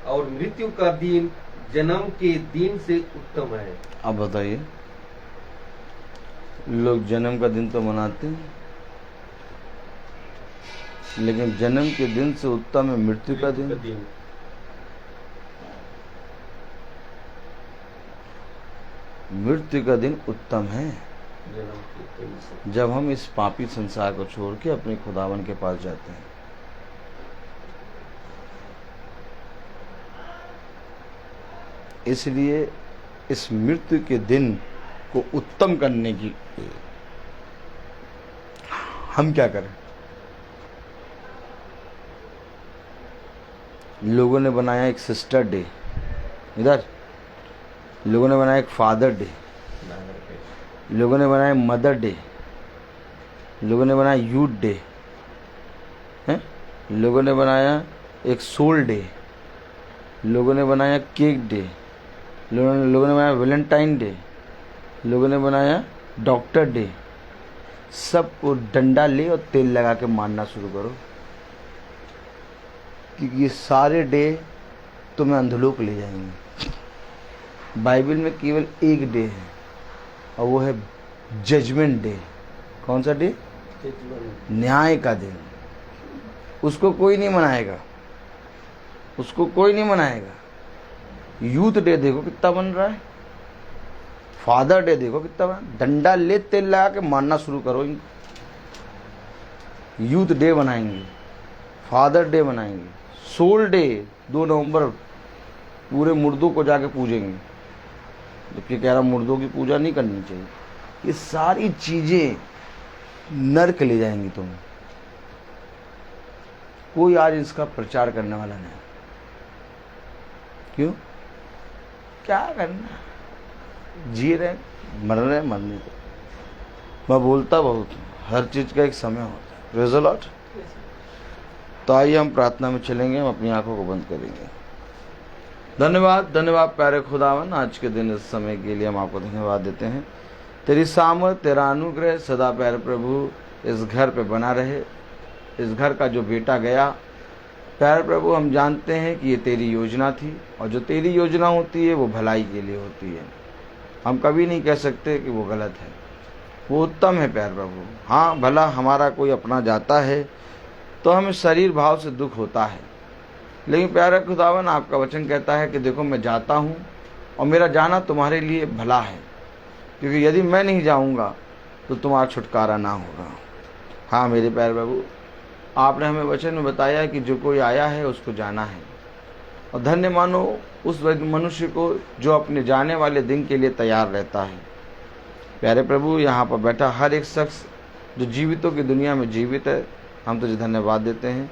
और मृत्यु का दिन जन्म के दिन से उत्तम है। अब बताइए, लोग जन्म का दिन तो मनाते हैं, लेकिन जन्म के दिन से उत्तम है मृत्यु का दिन। मृत्यु का दिन उत्तम है जब हम इस पापी संसार को छोड़ के अपने खुदावन के पास जाते हैं। इसलिए इस मृत्यु के दिन को उत्तम करने की हम क्या करें? लोगों ने बनाया एक सिस्टर डे, इधर लोगों ने बनाया एक फादर डे, लोगों ने बनाया मदर डे, लोगों ने बनाया यूथ डे, हैं? लोगों ने बनाया एक सोल डे, लोगों ने बनाया केक डे, लोगों ने बनाया वैलेंटाइन डे, लोगों ने बनाया डॉक्टर डे। सबको डंडा ले और तेल लगा के मारना शुरू करो, क्योंकि ये सारे डे तुम्हें अंधलोक ले जाएंगे। बाइबल में केवल एक डे है और वो है जजमेंट डे। कौन सा डे? न्याय का दिन। उसको कोई नहीं मनाएगा, उसको कोई नहीं मनाएगा। यूथ डे देखो कितना बन रहा है, फादर डे देखो कितना बना। डंडा ले तेल लगा के मारना शुरू करो इनको। यूथ डे बनाएंगे, फादर डे बनाएंगे, सोल डे 2 नवंबर पूरे मुर्दों को जाके पूजेंगे, जबकि कह रहा मुर्दों की पूजा नहीं करनी चाहिए। ये सारी चीजें नर्क ले जाएंगी तुम्हें। कोई आज इसका प्रचार करने वाला नहीं। क्यों? क्या करना, जी रहे, मर रहे, मरने दो। मैं बोलता बहुत हूँ, हर चीज का एक समय होता है। Praise the Lord. तो आइए हम प्रार्थना में चलेंगे, हम अपनी आंखों को बंद करेंगे। धन्यवाद, धन्यवाद प्यारे खुदावन, आज के दिन इस समय के लिए हम आपको धन्यवाद देते हैं। तेरी सामर्थ, तेरा अनुग्रह सदा प्यारे प्रभु इस घर पे बना रहे। इस घर का जो बेटा गया प्यारे प्रभु, हम जानते हैं कि ये तेरी योजना थी, और जो तेरी योजना होती है वो भलाई के लिए होती है। हम कभी नहीं कह सकते कि वो गलत है, वो उत्तम है प्यारे प्रभु। हाँ, भला हमारा कोई अपना जाता है तो हमें शरीर भाव से दुख होता है, लेकिन प्यारे खुदावन आपका वचन कहता है कि देखो मैं जाता हूँ और मेरा जाना तुम्हारे लिए भला है, क्योंकि यदि मैं नहीं जाऊँगा तो तुम्हारा छुटकारा ना होगा। हाँ मेरे प्यारे प्रभु, आपने हमें वचन में बताया कि जो कोई आया है उसको जाना है, और धन्य मानो उस मनुष्य को जो अपने जाने वाले दिन के लिए तैयार रहता है। प्यारे प्रभु, यहाँ पर बैठा हर एक शख्स जो जीवितों की दुनिया में जीवित है, हम तुझे धन्यवाद देते हैं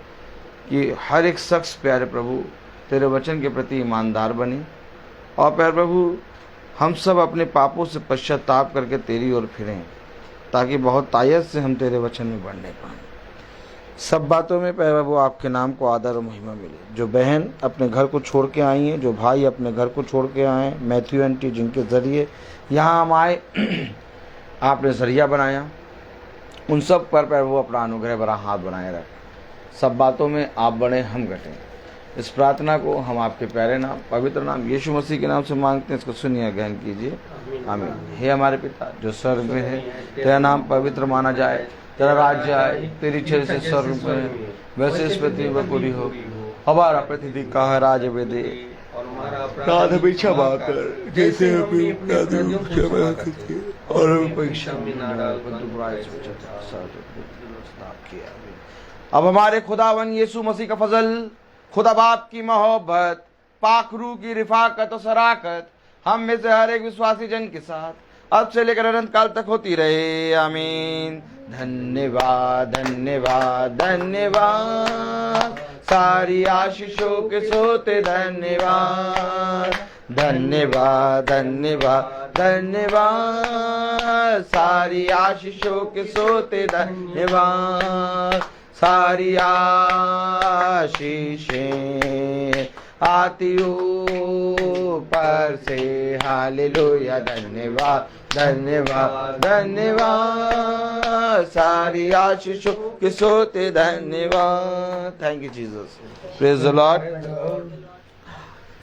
कि हर एक शख्स प्यारे प्रभु तेरे वचन के प्रति ईमानदार बने, और प्यारे प्रभु हम सब अपने पापों से पश्चाताप करके तेरी ओर फिरें, ताकि बहुत तायत से हम तेरे वचन में बढ़ने पाएं। सब बातों में प्यारे प्रभु आपके नाम को आदर और महिमा मिले। जो बहन अपने घर को छोड़ के आई हैं, जो भाई अपने घर को छोड़ के आए हैं, मैथ्यू आंटी जिनके ज़रिए यहाँ हम आए, आपने जरिया बनाया, उन सब पर प्रभु अपना अनुग्रह भरा हाथ बनाए रखें। सब बातों में आप बढ़ें, हम घटें। इस प्रार्थना को हम आपके प्यारे नाम, पवित्र नाम यीशु मसीह के नाम से मांगते हैं, इसको सुनिए, ग्रहण कीजिए। आमीन। हे हमारे पिता जो स्वर्ग में है, तेरा नाम पवित्र माना जाए, तेरा राज्य आए, तेरी इच्छा जैसे स्वर्ग में है वैसे इस पृथ्वी पर पूरी हो। हमारा प्रतिदिन का राज हमें दे, अपराध हमें क्षमा कर जैसे हमें क्षमा करते, और हमें परीक्षा में न डाल परंतु बुराई से बचा। अब हमारे खुदावन यीशु मसीह का फजल, खुदा बाप की मोहब्बत, पाक रूह की रिफाकत और सराकत हम में से हर एक विश्वासी जन के साथ अब से लेकर अनंत काल तक होती रहे। आमीन। धन्यवाद धन्यवाद धन्यवाद, सारी आशीषों के सोते धन्यवाद। धन्यवाद धन्यवाद धन्यवाद, सारी आशीषों के सोते धन्यवाद। सारी आशीषें आती ऊपर से, हालेलुया। धन्यवाद धन्यवाद धन्यवाद, सारी आशीषों के सोते धन्यवाद। Thank you Jesus. Praise the Lord.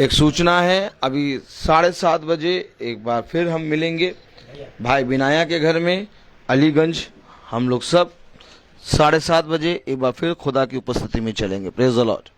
एक सूचना है, अभी 7:30 बजे एक बार फिर हम मिलेंगे भाई बिनाया के घर में अलीगंज। हम लोग सब 7:30 बजे एक बार फिर खुदा की उपस्थिति में चलेंगे। Praise the Lord.